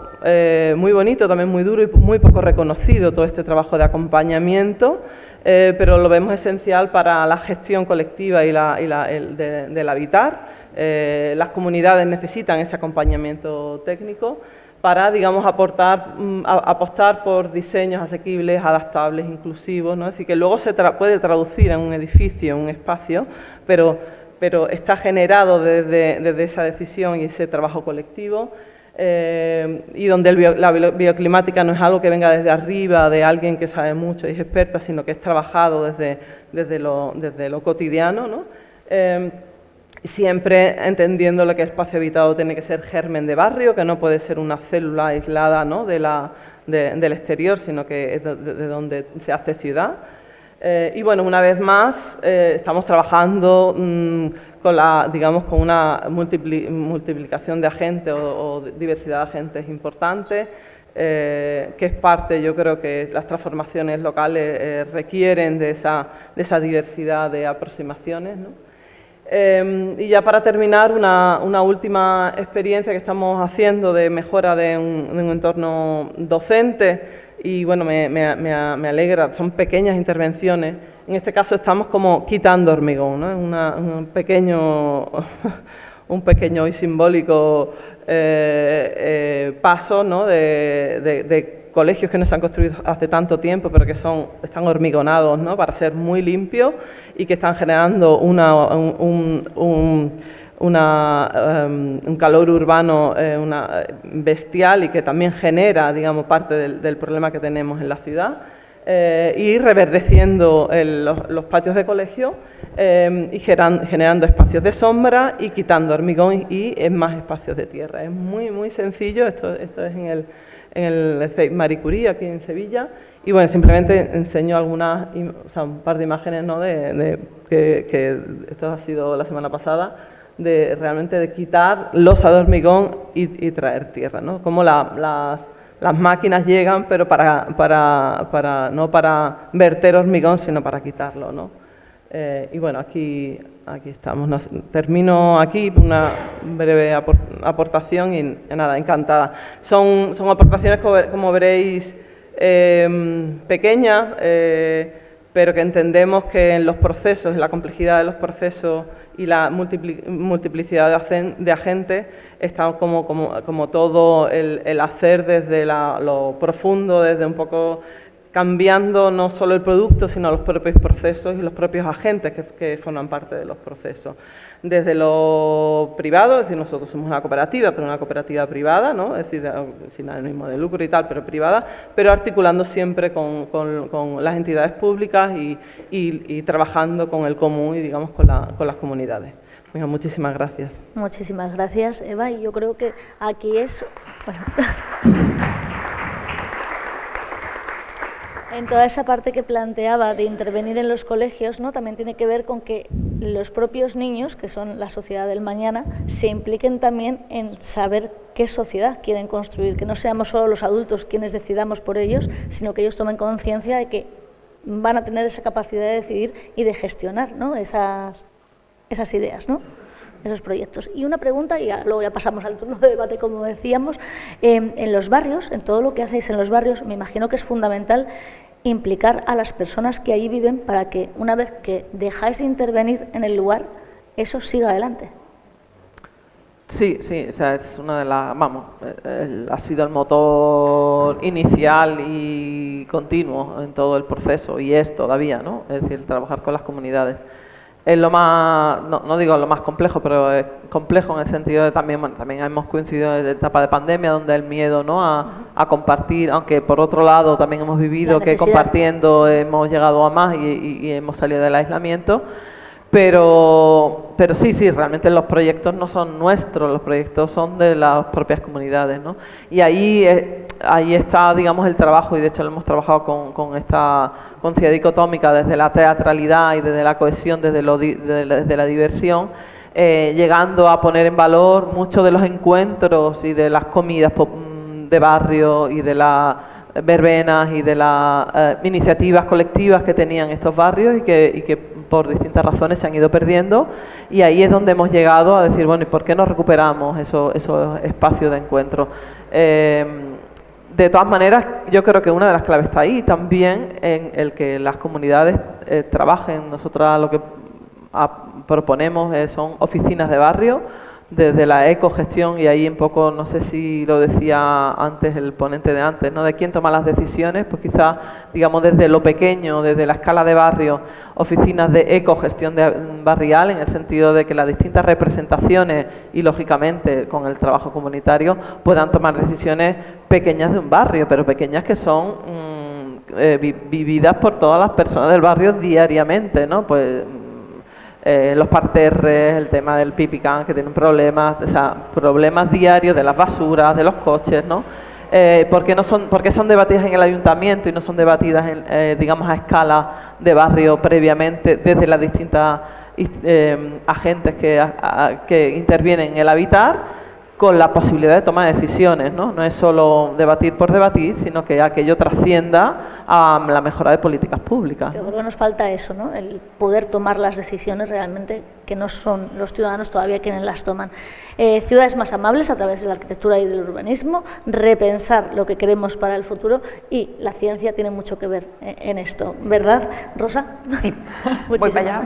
muy bonito, también muy duro y muy poco reconocido, todo este trabajo de acompañamiento, pero lo vemos esencial para la gestión colectiva y del habitar. Las comunidades necesitan ese acompañamiento técnico para, digamos, apostar por diseños asequibles, adaptables, inclusivos, ¿no? Es decir, que luego se puede traducir en un edificio, en un espacio, pero está generado desde esa decisión y ese trabajo colectivo, y donde la bioclimática no es algo que venga desde arriba, de alguien que sabe mucho y es experta, sino que es trabajado desde lo cotidiano, ¿no? Siempre entendiendo lo que el espacio habitado tiene que ser germen de barrio, que no puede ser una célula aislada, ¿no?, del exterior, sino que es de donde se hace ciudad. Y bueno, una vez más, estamos trabajando con una multiplicación de agentes o diversidad de agentes importantes, que es parte, yo creo que las transformaciones locales requieren de esa diversidad de aproximaciones, ¿no? Y ya para terminar, una última experiencia que estamos haciendo de mejora de un entorno docente. Y bueno, me alegra, son pequeñas intervenciones. En este caso estamos como quitando hormigón, ¿no? Un pequeño y simbólico paso, ¿no?, de colegios que no se han construido hace tanto tiempo, pero que están hormigonados, ¿no?, para ser muy limpios y que están generando un calor urbano bestial y que también genera, digamos, parte del problema que tenemos en la ciudad, y reverdeciendo los patios de colegio y generando espacios de sombra y quitando hormigón y en más espacios de tierra. Es muy, muy sencillo, esto es en el CEIP Marie Curie, aquí en Sevilla, y bueno, simplemente enseño un par de imágenes, ¿no?, que esto ha sido la semana pasada, realmente de quitar losa de hormigón y traer tierra, ¿no? Como las máquinas llegan, pero no para verter hormigón, sino para quitarlo, ¿no? Y bueno, aquí estamos. Termino aquí una breve aportación y nada, encantada. Son aportaciones, como veréis, pequeñas, pero que entendemos que en los procesos, en la complejidad de los procesos y la multiplicidad de agentes, está como todo el hacer desde lo profundo, desde un poco cambiando no solo el producto, sino los propios procesos y los propios agentes que forman parte de los procesos. Desde lo privado, es decir, nosotros somos una cooperativa, pero una cooperativa privada, ¿no?, es decir, sin ánimo de lucro y tal, pero privada, pero articulando siempre con las entidades públicas y trabajando con el común y, digamos, con las comunidades. Venga, muchísimas gracias. Muchísimas gracias, Eva, y yo creo que aquí es... Bueno. En toda esa parte que planteaba de intervenir en los colegios, ¿no?, también tiene que ver con que los propios niños, que son la sociedad del mañana, se impliquen también en saber qué sociedad quieren construir, que no seamos solo los adultos quienes decidamos por ellos, sino que ellos tomen conciencia de que van a tener esa capacidad de decidir y de gestionar, ¿no?, esas ideas, ¿no?, esos proyectos. Y una pregunta, y luego ya pasamos al turno de debate, como decíamos, en los barrios, en todo lo que hacéis en los barrios, me imagino que es fundamental implicar a las personas que allí viven para que, una vez que dejáis de intervenir en el lugar, eso siga adelante. Sí, o sea, es una de las, vamos, ha sido el motor inicial y continuo en todo el proceso, y es todavía, ¿no? Es decir, trabajar con las comunidades. Es lo más, no digo lo más complejo, pero es complejo en el sentido de también, bueno, también hemos coincidido en la etapa de pandemia, donde el miedo, ¿no?, a compartir, aunque por otro lado también hemos vivido que compartiendo hemos llegado a más y hemos salido del aislamiento. Pero sí, realmente los proyectos no son nuestros, los proyectos son de las propias comunidades, ¿no? Y ahí está, digamos, el trabajo, y de hecho lo hemos trabajado con esta conciencia dicotómica desde la teatralidad y desde la cohesión, desde la diversión, llegando a poner en valor muchos de los encuentros y de las comidas de barrio y de las verbenas y de las iniciativas colectivas que tenían estos barrios y que por distintas razones se han ido perdiendo, y ahí es donde hemos llegado a decir, bueno, ¿y por qué no recuperamos esos espacios de encuentro? De todas maneras, yo creo que una de las claves está ahí también, en el que las comunidades trabajen. Nosotros lo que proponemos son oficinas de barrio, desde la ecogestión, y ahí un poco, no sé si lo decía antes el ponente de antes, ¿no?, de quién toma las decisiones, pues quizás, digamos, desde lo pequeño, desde la escala de barrio, oficinas de ecogestión barrial, en el sentido de que las distintas representaciones y, lógicamente, con el trabajo comunitario, puedan tomar decisiones pequeñas de un barrio, pero pequeñas que son vividas por todas las personas del barrio diariamente, ¿no? Pues los parterres, el tema del pipicán, que tienen problemas, o sea, problemas diarios de las basuras, de los coches, ¿no? Porque son debatidas en el ayuntamiento y no son debatidas, digamos, a escala de barrio previamente, desde las distintas agentes que intervienen en el habitar, con la posibilidad de tomar decisiones, ¿no? No es solo debatir por debatir, sino que aquello trascienda a la mejora de políticas públicas, ¿no? Yo creo que nos falta eso, ¿no?, el poder tomar las decisiones realmente, que no son los ciudadanos todavía quienes las toman. Ciudades más amables a través de la arquitectura y del urbanismo, repensar lo que queremos para el futuro, y la ciencia tiene mucho que ver en esto, ¿verdad, Rosa? Sí, voy para allá.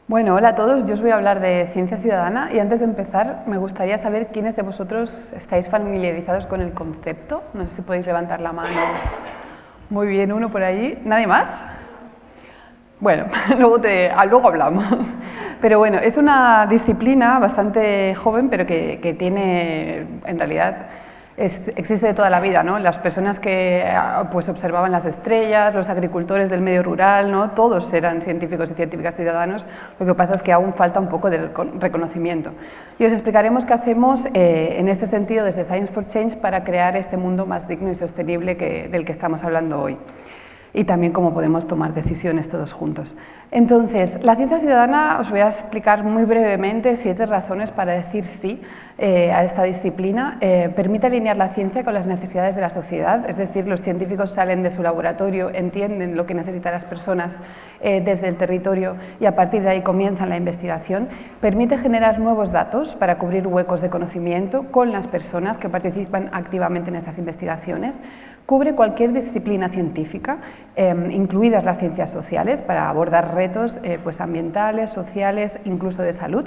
Bueno, hola a todos, yo os voy a hablar de ciencia ciudadana, y antes de empezar me gustaría saber quiénes de vosotros estáis familiarizados con el concepto. No sé si podéis levantar la mano. Muy bien, uno por allí. ¿Nadie más? Bueno, luego hablamos. Pero bueno, es una disciplina bastante joven, pero que tiene, en realidad, existe de toda la vida, ¿no? Las personas que pues observaban las estrellas, los agricultores del medio rural, ¿no?, todos eran científicos y científicas ciudadanos. Lo que pasa es que aún falta un poco de reconocimiento. Y os explicaremos qué hacemos en este sentido desde Science for Change para crear este mundo más digno y sostenible del que estamos hablando hoy. Y también cómo podemos tomar decisiones todos juntos. Entonces, la ciencia ciudadana, os voy a explicar muy brevemente 7 razones para decir sí a esta disciplina. Permite alinear la ciencia con las necesidades de la sociedad, es decir, los científicos salen de su laboratorio, entienden lo que necesitan las personas desde el territorio, y a partir de ahí comienzan la investigación. Permite generar nuevos datos para cubrir huecos de conocimiento con las personas que participan activamente en estas investigaciones. Cubre cualquier disciplina científica, incluidas las ciencias sociales, para abordar retos pues ambientales, sociales, incluso de salud.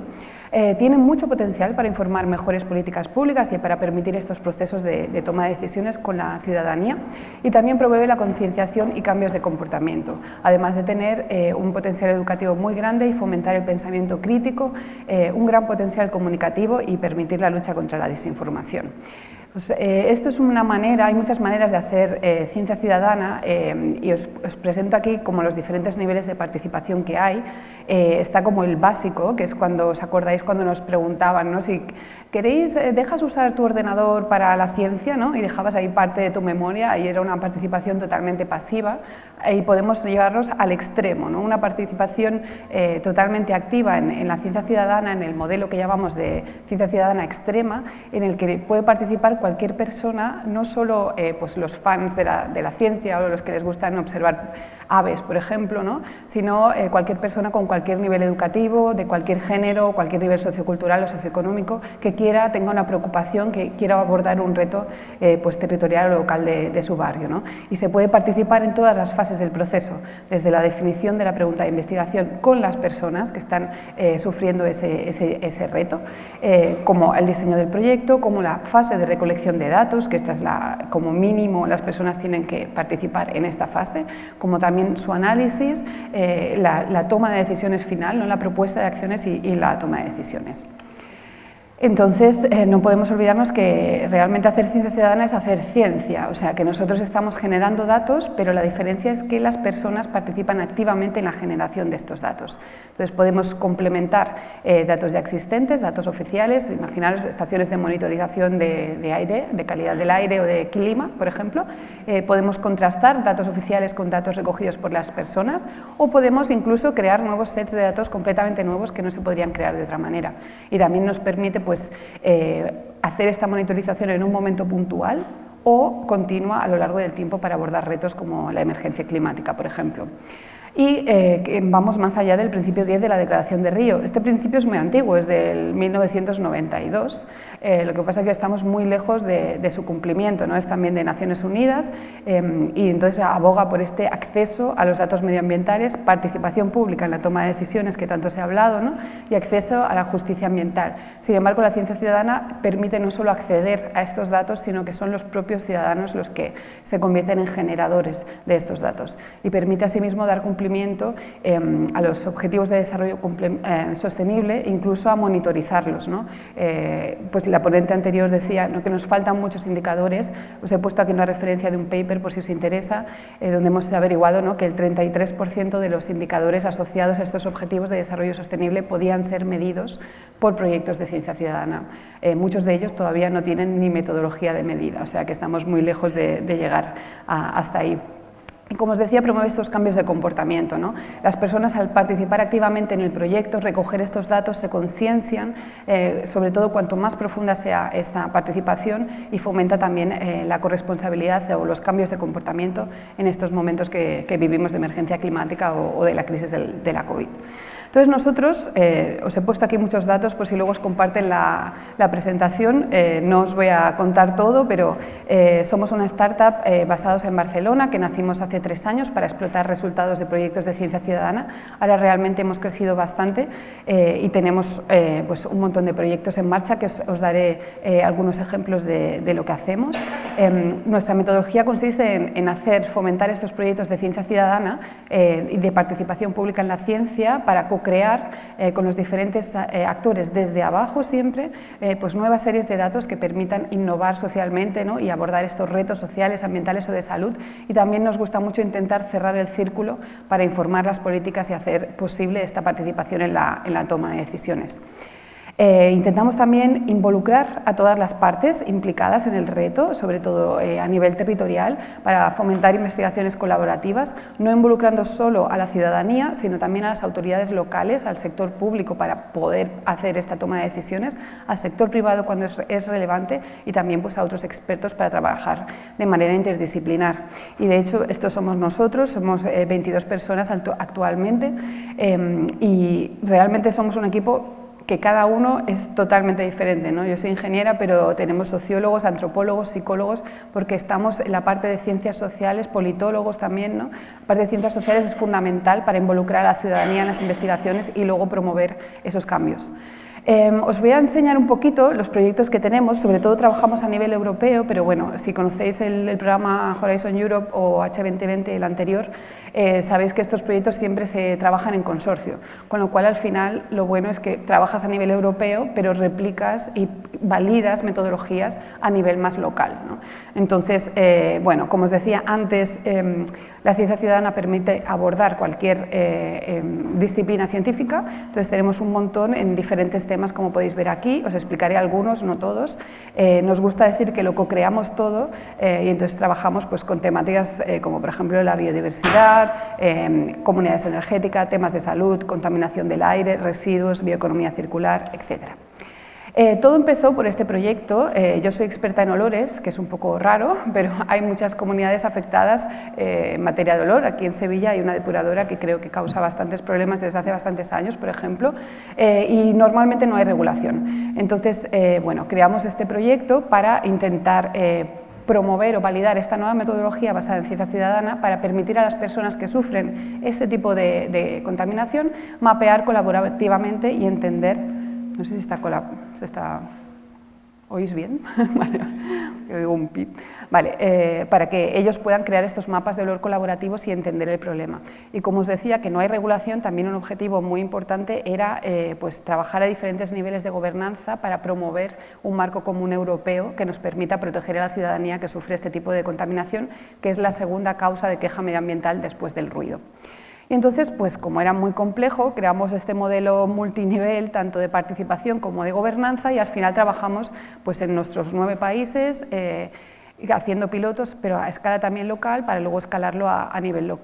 Tiene mucho potencial para informar mejores políticas públicas y para permitir estos procesos de toma de decisiones con la ciudadanía, y también promueve la concienciación y cambios de comportamiento, además de tener un potencial educativo muy grande y fomentar el pensamiento crítico, un gran potencial comunicativo y permitir la lucha contra la desinformación. Pues, esto es una manera, hay muchas maneras de hacer ciencia ciudadana, y os presento aquí como los diferentes niveles de participación que hay. Está como el básico, que es cuando, ¿os acordáis cuando nos preguntaban, ¿no?, si queréis, dejas usar tu ordenador para la ciencia, ¿no?, y dejabas ahí parte de tu memoria, y era una participación totalmente pasiva, y podemos llevarnos al extremo, ¿no?, una participación totalmente activa en la ciencia ciudadana, en el modelo que llamamos de ciencia ciudadana extrema, en el que puede participar cualquier persona, no solo pues los fans de la ciencia o los que les gustan observar aves, por ejemplo, ¿no?, sino cualquier persona con cualquier nivel educativo, de cualquier género, cualquier nivel sociocultural o socioeconómico que tenga una preocupación, que quiera abordar un reto pues territorial o local de su barrio, ¿no? Y se puede participar en todas las fases del proceso, desde la definición de la pregunta de investigación con las personas que están sufriendo ese reto, como el diseño del proyecto, como la fase de recolección de datos, que esta es como mínimo las personas tienen que participar en esta fase, como también su análisis, la toma de decisiones final, ¿no? La propuesta de acciones y la toma de decisiones. Entonces, no podemos olvidarnos que realmente hacer ciencia ciudadana es hacer ciencia, o sea, que nosotros estamos generando datos, pero la diferencia es que las personas participan activamente en la generación de estos datos. Entonces, podemos complementar datos ya existentes, datos oficiales, imaginaros estaciones de monitorización de aire, de calidad del aire o de clima, por ejemplo. Podemos contrastar datos oficiales con datos recogidos por las personas o podemos incluso crear nuevos sets de datos completamente nuevos que no se podrían crear de otra manera. Y también nos permite pues, hacer esta monitorización en un momento puntual o continua a lo largo del tiempo para abordar retos como la emergencia climática, por ejemplo. Y vamos más allá del principio 10 de la Declaración de Río. Este principio es muy antiguo, es del 1992, lo que pasa es que estamos muy lejos de su cumplimiento, ¿no? Es también de Naciones Unidas y entonces aboga por este acceso a los datos medioambientales, participación pública en la toma de decisiones que tanto se ha hablado, ¿no? Y acceso a la justicia ambiental. Sin embargo, la ciencia ciudadana permite no solo acceder a estos datos, sino que son los propios ciudadanos los que se convierten en generadores de estos datos y permite asimismo dar cumplimiento a los objetivos de desarrollo sostenible, incluso a monitorizarlos, ¿no? Pues la ponente anterior decía, ¿no?, que nos faltan muchos indicadores. Os he puesto aquí una referencia de un paper por si os interesa, donde hemos averiguado, ¿no?, que el 33% de los indicadores asociados a estos objetivos de desarrollo sostenible podían ser medidos por proyectos de ciencia ciudadana. Muchos de ellos todavía no tienen ni metodología de medida, o sea que estamos muy lejos de llegar hasta ahí. Y como os decía, promueve estos cambios de comportamiento, ¿no? Las personas, al participar activamente en el proyecto, recoger estos datos, se conciencian, sobre todo cuanto más profunda sea esta participación, y fomenta también la corresponsabilidad o los cambios de comportamiento en estos momentos que vivimos de emergencia climática o de la crisis de la COVID. Entonces nosotros, os he puesto aquí muchos datos por si luego os comparten la presentación, no os voy a contar todo, pero somos una startup basados en Barcelona que nacimos hace 3 años para explotar resultados de proyectos de ciencia ciudadana. Ahora realmente hemos crecido bastante y tenemos pues un montón de proyectos en marcha que os daré algunos ejemplos de lo que hacemos. Nuestra metodología consiste en fomentar estos proyectos de ciencia ciudadana y de participación pública en la ciencia para crear con los diferentes actores desde abajo siempre pues nuevas series de datos que permitan innovar socialmente, ¿no?, y abordar estos retos sociales, ambientales o de salud. Y también nos gusta mucho intentar cerrar el círculo para informar las políticas y hacer posible esta participación en la toma de decisiones. Intentamos también involucrar a todas las partes implicadas en el reto, sobre todo a nivel territorial, para fomentar investigaciones colaborativas, no involucrando solo a la ciudadanía, sino también a las autoridades locales, al sector público para poder hacer esta toma de decisiones, al sector privado cuando es relevante y también pues, a otros expertos para trabajar de manera interdisciplinar. Y de hecho, estos somos nosotros, somos 22 personas actualmente y realmente somos un equipo que cada uno es totalmente diferente, ¿no? Yo soy ingeniera, pero tenemos sociólogos, antropólogos, psicólogos, porque estamos en la parte de ciencias sociales, politólogos también, ¿no? La parte de ciencias sociales es fundamental para involucrar a la ciudadanía en las investigaciones y luego promover esos cambios. Os voy a enseñar un poquito los proyectos que tenemos, sobre todo trabajamos a nivel europeo, pero bueno, si conocéis el programa Horizon Europe o H2020, el anterior, sabéis que estos proyectos siempre se trabajan en consorcio, con lo cual al final lo bueno es que trabajas a nivel europeo, pero replicas y validas metodologías a nivel más local, ¿no? Entonces, bueno, como os decía antes, la ciencia ciudadana permite abordar cualquier disciplina científica, entonces tenemos un montón en diferentes temas, como podéis ver aquí, os explicaré algunos, no todos. Nos gusta decir que lo co-creamos todo y entonces trabajamos pues, con temáticas como por ejemplo la biodiversidad, comunidades energéticas, temas de salud, contaminación del aire, residuos, bioeconomía circular, etc. Todo empezó por este proyecto. Yo soy experta en olores, que es un poco raro, pero hay muchas comunidades afectadas en materia de olor. Aquí en Sevilla hay una depuradora que creo que causa bastantes problemas desde hace bastantes años, por ejemplo, y normalmente no hay regulación. Entonces, bueno, creamos este proyecto para intentar promover o validar esta nueva metodología basada en ciencia ciudadana para permitir a las personas que sufren este tipo de contaminación mapear colaborativamente y entender. No sé si ¿oís bien? Vale, yo oigo un pip. Vale, para que ellos puedan crear estos mapas de olor colaborativos y entender el problema. Y como os decía que no hay regulación, también un objetivo muy importante era pues, trabajar a diferentes niveles de gobernanza para promover un marco común europeo que nos permita proteger a la ciudadanía que sufre este tipo de contaminación, que es la segunda causa de queja medioambiental después del ruido. Y entonces, pues como era muy complejo, creamos este modelo multinivel, tanto de participación como de gobernanza, y al final trabajamos pues, en nuestros 9 países, haciendo pilotos, pero a escala también local, para luego escalarlo a nivel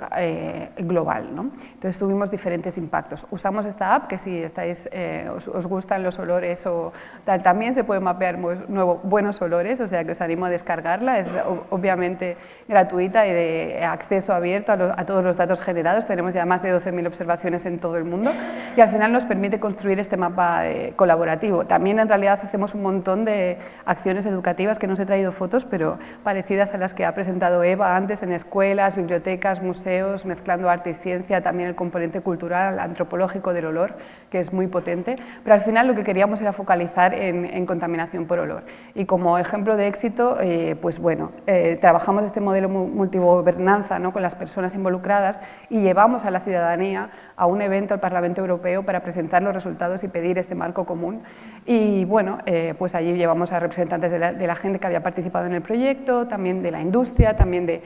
global, ¿no? Entonces tuvimos diferentes impactos. Usamos esta app, que si estáis, os gustan los olores o tal, también se puede mapear buenos olores, o sea que os animo a descargarla. Es obviamente gratuita y de acceso abierto a todos los datos generados. Tenemos ya más de 12.000 observaciones en todo el mundo y al final nos permite construir este mapa colaborativo. También en realidad hacemos un montón de acciones educativas, que no os he traído fotos, pero parecidas a las que ha presentado Eva antes en escuelas, bibliotecas, museos, mezclando arte y ciencia, también el componente cultural, antropológico del olor, que es muy potente, pero al final lo que queríamos era focalizar en contaminación por olor. Y como ejemplo de éxito, pues bueno, trabajamos este modelo multigobernanza, ¿no?, con las personas involucradas y llevamos a la ciudadanía a un evento al Parlamento Europeo para presentar los resultados y pedir este marco común. Y bueno, pues allí llevamos a representantes de la gente que había participado en el proyecto, también de la industria, también de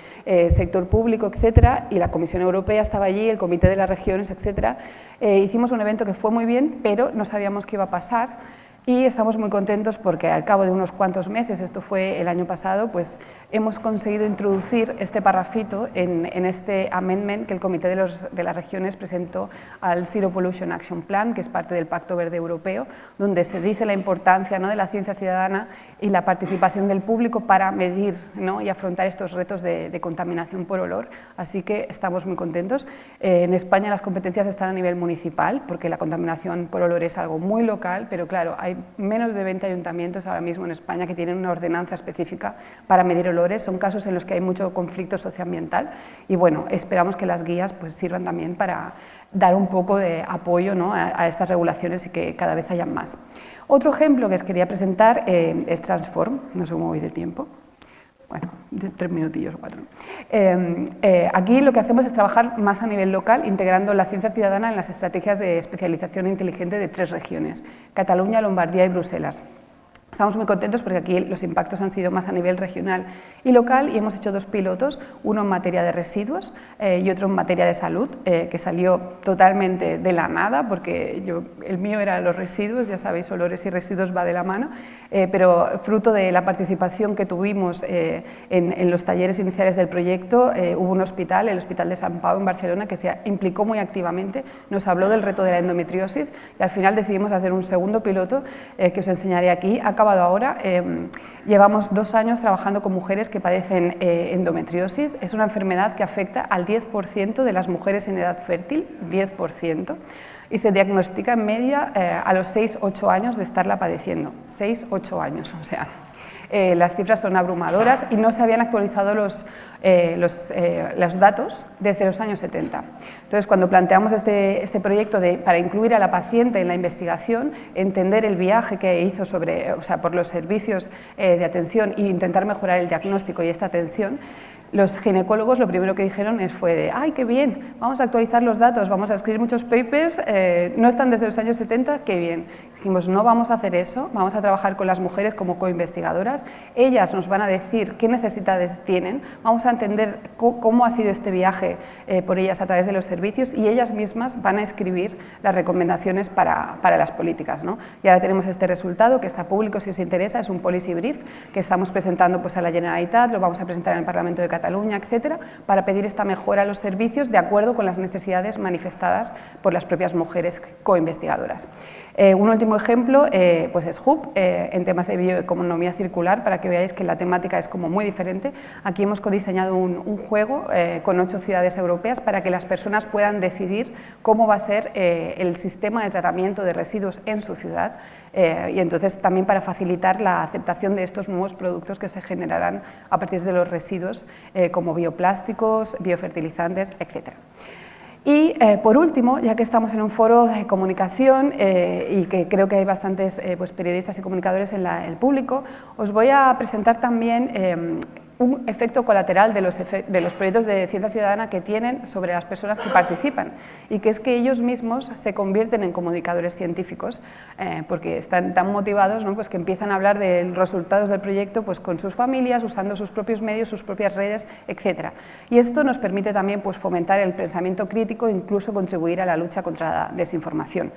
sector público, etcétera, y la Comisión Europea estaba allí, el Comité de las Regiones, etcétera. Hicimos un evento que fue muy bien, pero no sabíamos qué iba a pasar. Y estamos muy contentos porque al cabo de unos cuantos meses, esto fue el año pasado, pues hemos conseguido introducir este parrafito en este amendment que el Comité de las Regiones presentó al Zero Pollution Action Plan, que es parte del Pacto Verde Europeo, donde se dice la importancia, ¿no?, de la ciencia ciudadana y la participación del público para medir, ¿no?, y afrontar estos retos de contaminación por olor. Así que estamos muy contentos. En España las competencias están a nivel municipal, porque la contaminación por olor es algo muy local, pero claro, hay menos de 20 ayuntamientos ahora mismo en España que tienen una ordenanza específica para medir olores. Son casos en los que hay mucho conflicto socioambiental y bueno, esperamos que las guías pues sirvan también para dar un poco de apoyo, ¿no?, a estas regulaciones y que cada vez hayan más. Otro ejemplo que os quería presentar es Transform. No sé cómo voy de tiempo. Bueno, 3 minutillos o 4. Aquí lo que hacemos es trabajar más a nivel local, integrando la ciencia ciudadana en las estrategias de especialización inteligente de 3 regiones, Cataluña, Lombardía y Bruselas. Estamos muy contentos porque aquí los impactos han sido más a nivel regional y local y hemos hecho 2 pilotos, uno en materia de residuos y otro en materia de salud, que salió totalmente de la nada porque el mío era los residuos, ya sabéis, olores y residuos va de la mano, pero fruto de la participación que tuvimos en los talleres iniciales del proyecto, hubo un hospital, el Hospital de Sant Pau en Barcelona, que se implicó muy activamente, nos habló del reto de la endometriosis y al final decidimos hacer un segundo piloto que os enseñaré aquí. Ahora, llevamos 2 años trabajando con mujeres que padecen endometriosis. Es una enfermedad que afecta al 10% de las mujeres en edad fértil, 10%, y se diagnostica en media a los 6-8 años de estarla padeciendo. 6-8 años, o sea, las cifras son abrumadoras y no se habían actualizado los datos desde los años 70. Entonces, cuando planteamos este proyecto para incluir a la paciente en la investigación, entender el viaje que hizo por los servicios de atención e intentar mejorar el diagnóstico y esta atención, los ginecólogos lo primero que dijeron fue de ¡ay, qué bien! Vamos a actualizar los datos, vamos a escribir muchos papers, no están desde los años 70, ¡qué bien! Dijimos, no vamos a hacer eso, vamos a trabajar con las mujeres como coinvestigadoras, ellas nos van a decir qué necesidades tienen, vamos a entender cómo ha sido este viaje por ellas a través de los servicios y ellas mismas van a escribir las recomendaciones para las políticas, ¿no? Y ahora tenemos este resultado que está público si os interesa, es un policy brief que estamos presentando pues, a la Generalitat, lo vamos a presentar en el Parlamento de Cataluña, etcétera, para pedir esta mejora a los servicios de acuerdo con las necesidades manifestadas por las propias mujeres coinvestigadoras. Un último ejemplo pues es Hub, en temas de bioeconomía circular, para que veáis que la temática es como muy diferente. Aquí hemos codiseñado un juego con 8 ciudades europeas para que las personas puedan decidir cómo va a ser el sistema de tratamiento de residuos en su ciudad y entonces también para facilitar la aceptación de estos nuevos productos que se generarán a partir de los residuos como bioplásticos, biofertilizantes, etcétera. Y por último, ya que estamos en un foro de comunicación y que creo que hay bastantes pues, periodistas y comunicadores en el público, os voy a presentar también un efecto colateral de los proyectos de ciencia ciudadana que tienen sobre las personas que participan y que es que ellos mismos se convierten en comunicadores científicos porque están tan motivados, ¿no? Pues que empiezan a hablar de los resultados del proyecto pues, con sus familias, usando sus propios medios, sus propias redes, etc. Y esto nos permite también pues, fomentar el pensamiento crítico e incluso contribuir a la lucha contra la desinformación.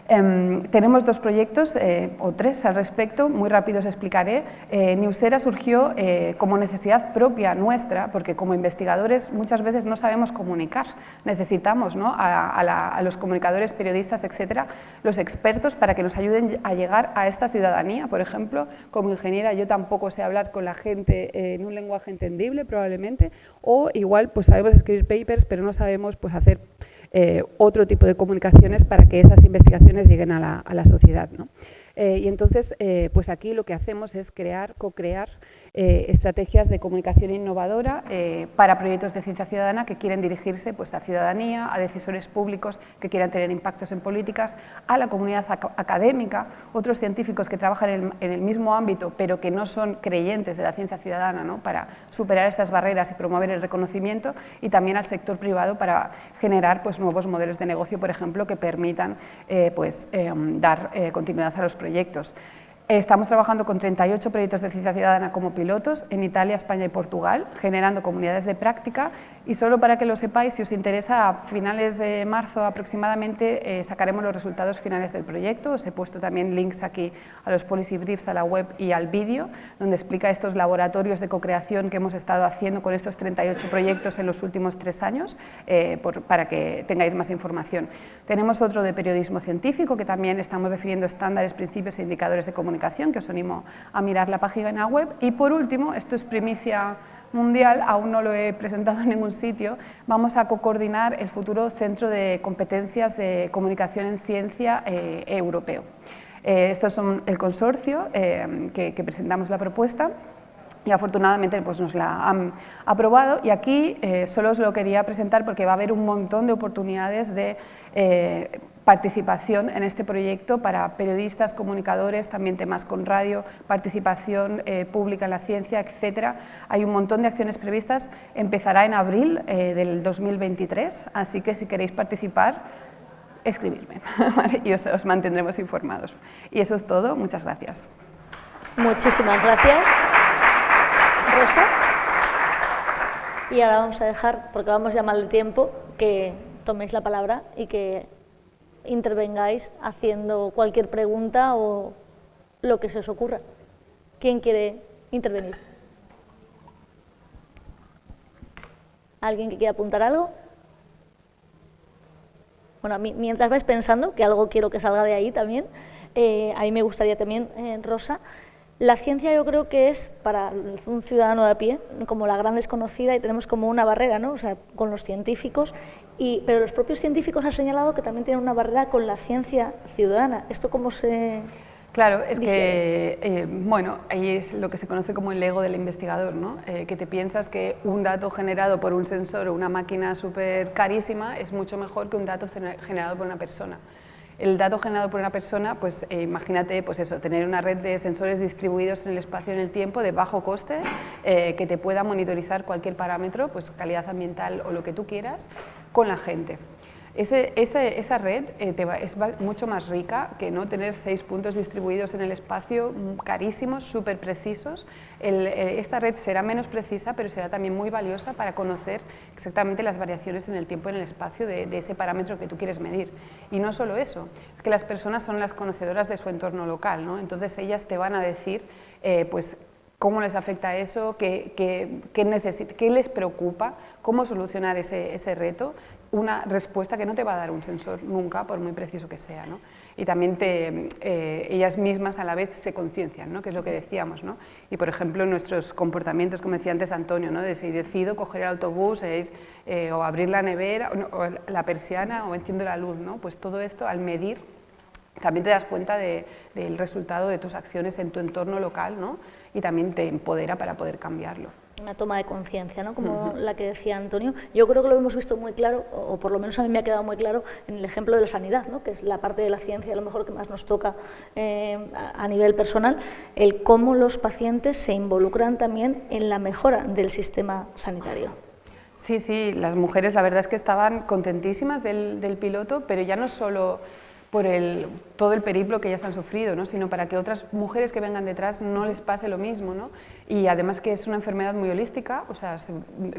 Tenemos 2 proyectos, o 3 al respecto, muy rápido os explicaré. Newsera surgió como necesidad propia nuestra, porque como investigadores muchas veces no sabemos comunicar, necesitamos, ¿no? a los comunicadores, periodistas, etcétera, los expertos para que nos ayuden a llegar a esta ciudadanía. Por ejemplo, como ingeniera yo tampoco sé hablar con la gente en un lenguaje entendible probablemente, o igual pues sabemos escribir papers pero no sabemos pues hacer otro tipo de comunicaciones para que esas investigaciones lleguen a la sociedad, ¿no? Y entonces, pues aquí lo que hacemos es co-crear estrategias de comunicación innovadora para proyectos de ciencia ciudadana que quieren dirigirse pues, a ciudadanía, a decisores públicos que quieran tener impactos en políticas, a la comunidad académica, otros científicos que trabajan en el mismo ámbito pero que no son creyentes de la ciencia ciudadana, ¿no? Para superar estas barreras y promover el reconocimiento, y también al sector privado para generar pues, nuevos modelos de negocio, por ejemplo, que permitan dar continuidad a los proyectos. Estamos trabajando con 38 proyectos de ciencia ciudadana como pilotos en Italia, España y Portugal, generando comunidades de práctica, y solo para que lo sepáis, si os interesa, a finales de marzo aproximadamente sacaremos los resultados finales del proyecto. Os he puesto también links aquí a los policy briefs, a la web y al vídeo, donde explica estos laboratorios de co-creación que hemos estado haciendo con estos 38 proyectos en los últimos 3 años, para que tengáis más información. Tenemos otro de periodismo científico, que también estamos definiendo estándares, principios e indicadores de comunicación, que os animo a mirar la página web. Y por último, esto es primicia mundial, aún no lo he presentado en ningún sitio, vamos a coordinar el futuro Centro de Competencias de Comunicación en Ciencia europeo. Estos son el consorcio que presentamos la propuesta y afortunadamente pues, nos la han aprobado, y aquí solo os lo quería presentar porque va a haber un montón de oportunidades de participación en este proyecto para periodistas, comunicadores, también temas con radio, participación pública en la ciencia, etcétera. Hay un montón de acciones previstas, empezará en abril del 2023, así que si queréis participar, escribidme, ¿vale? Y os mantendremos informados. Y eso es todo, muchas gracias. Muchísimas gracias, Rosa. Y ahora vamos a dejar, porque vamos ya mal de tiempo, que toméis la palabra y que intervengáis haciendo cualquier pregunta o lo que se os ocurra. ¿Quién quiere intervenir? ¿Alguien que quiera apuntar algo? Bueno, a mí, mientras vais pensando, que algo quiero que salga de ahí también, a mí me gustaría también, Rosa, la ciencia yo creo que es para un ciudadano de a pie como la gran desconocida, y tenemos como una barrera, ¿no? O sea, con los científicos, pero los propios científicos han señalado que también tienen una barrera con la ciencia ciudadana. ¿Esto cómo se...? Claro, es que, bueno, ahí es lo que se conoce como el ego del investigador, ¿no? Que te piensas que un dato generado por un sensor o una máquina súper carísima es mucho mejor que un dato generado por una persona. El dato generado por una persona, pues imagínate pues eso, tener una red de sensores distribuidos en el espacio y en el tiempo de bajo coste, que te pueda monitorizar cualquier parámetro, pues calidad ambiental o lo que tú quieras, con la gente. Esa red es mucho más rica que no tener 6 puntos distribuidos en el espacio, carísimos, súper precisos. Esta red será menos precisa, pero será también muy valiosa para conocer exactamente las variaciones en el tiempo y en el espacio de ese parámetro que tú quieres medir. Y no solo eso, es que las personas son las conocedoras de su entorno local, ¿no? Entonces ellas te van a decir pues, cómo les afecta eso, qué les preocupa, cómo solucionar ese reto, una respuesta que no te va a dar un sensor nunca, por muy preciso que sea, ¿no? Y también ellas mismas a la vez se conciencian, ¿no? Que es lo que decíamos, ¿no? Y por ejemplo nuestros comportamientos, como decía antes Antonio, ¿no? De si decido coger el autobús o abrir la nevera o la persiana o enciendo la luz, ¿no? Pues todo esto al medir también te das cuenta del resultado de tus acciones en tu entorno local, ¿no? Y también te empodera para poder cambiarlo. Una toma de conciencia, ¿no? Como la que decía Antonio. Yo creo que lo hemos visto muy claro, o por lo menos a mí me ha quedado muy claro, en el ejemplo de la sanidad, ¿no? Que es la parte de la ciencia a lo mejor que más nos toca a nivel personal, el cómo los pacientes se involucran también en la mejora del sistema sanitario. Sí, sí, las mujeres la verdad es que estaban contentísimas del piloto, pero ya no solo por todo el periplo que ellas han sufrido, ¿no? Sino para que otras mujeres que vengan detrás no les pase lo mismo, ¿no? Y además que es una enfermedad muy holística, o sea,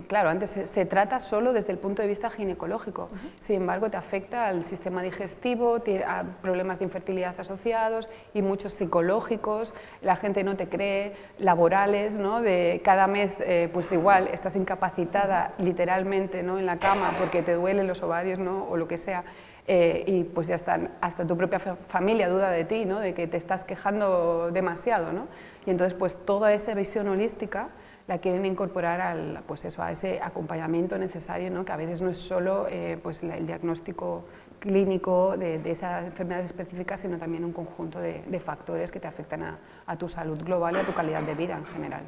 claro, antes se trata solo desde el punto de vista ginecológico, sin embargo te afecta al sistema digestivo, a problemas de infertilidad asociados y muchos psicológicos, la gente no te cree, laborales, ¿no? De cada mes pues igual estás incapacitada literalmente, ¿no? En la cama porque te duelen los ovarios, ¿no? O lo que sea. Y pues ya están, hasta tu propia familia duda de ti, ¿no? De que te estás quejando demasiado, ¿no? Y entonces pues toda esa visión holística la quieren incorporar pues eso, a ese acompañamiento necesario, ¿no? Que a veces no es solo pues el diagnóstico clínico de esas enfermedades específicas, sino también un conjunto de factores que te afectan a tu salud global y a tu calidad de vida en general.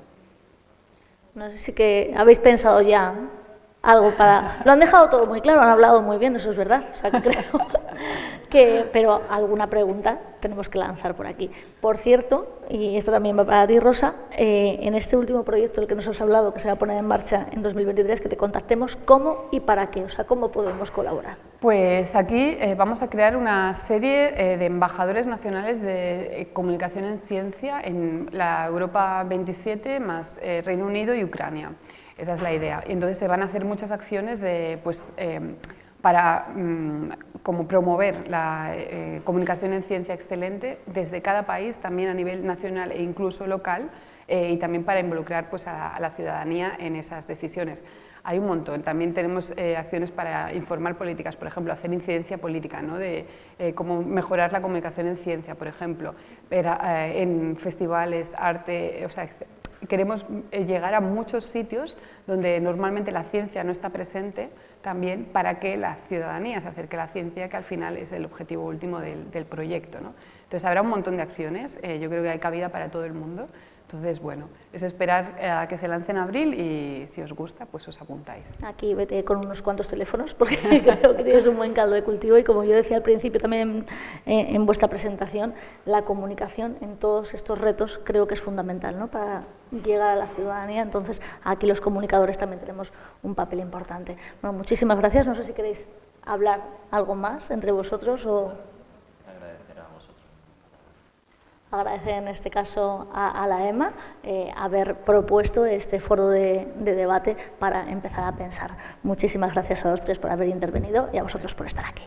No sé si que habéis pensado ya algo para... Lo han dejado todo muy claro, han hablado muy bien, eso es verdad, o sea que creo pero alguna pregunta tenemos que lanzar por aquí. Por cierto, y esto también va para ti, Rosa, en este último proyecto del que nos has hablado, que se va a poner en marcha en 2023, que te contactemos, ¿cómo y para qué? O sea, ¿cómo podemos colaborar? Pues aquí vamos a crear una serie de embajadores nacionales de comunicación en ciencia en la Europa 27 más Reino Unido y Ucrania. Esa es la idea. Y entonces se van a hacer muchas acciones para como promover la comunicación en ciencia excelente desde cada país, también a nivel nacional e incluso local, y también para involucrar pues, a la ciudadanía en esas decisiones. Hay un montón. También tenemos acciones para informar políticas, por ejemplo, hacer incidencia política, ¿no? De cómo mejorar la comunicación en ciencia, por ejemplo, en festivales, arte, o sea, queremos llegar a muchos sitios donde normalmente la ciencia no está presente también para que la ciudadanía se acerque a la ciencia, que al final es el objetivo último del proyecto, ¿no? Entonces habrá un montón de acciones, yo creo que hay cabida para todo el mundo. Entonces, bueno, es esperar a que se lance en abril y si os gusta, pues os apuntáis. Aquí vete con unos cuantos teléfonos porque creo que tienes un buen caldo de cultivo y como yo decía al principio también en vuestra presentación, la comunicación en todos estos retos creo que es fundamental, ¿no? Para llegar a la ciudadanía, entonces aquí los comunicadores también tenemos un papel importante. Bueno, muchísimas gracias, no sé si queréis hablar algo más entre vosotros o... Agradecer en este caso a la EMA haber propuesto este foro de debate para empezar a pensar. Muchísimas gracias a los tres por haber intervenido y a vosotros por estar aquí.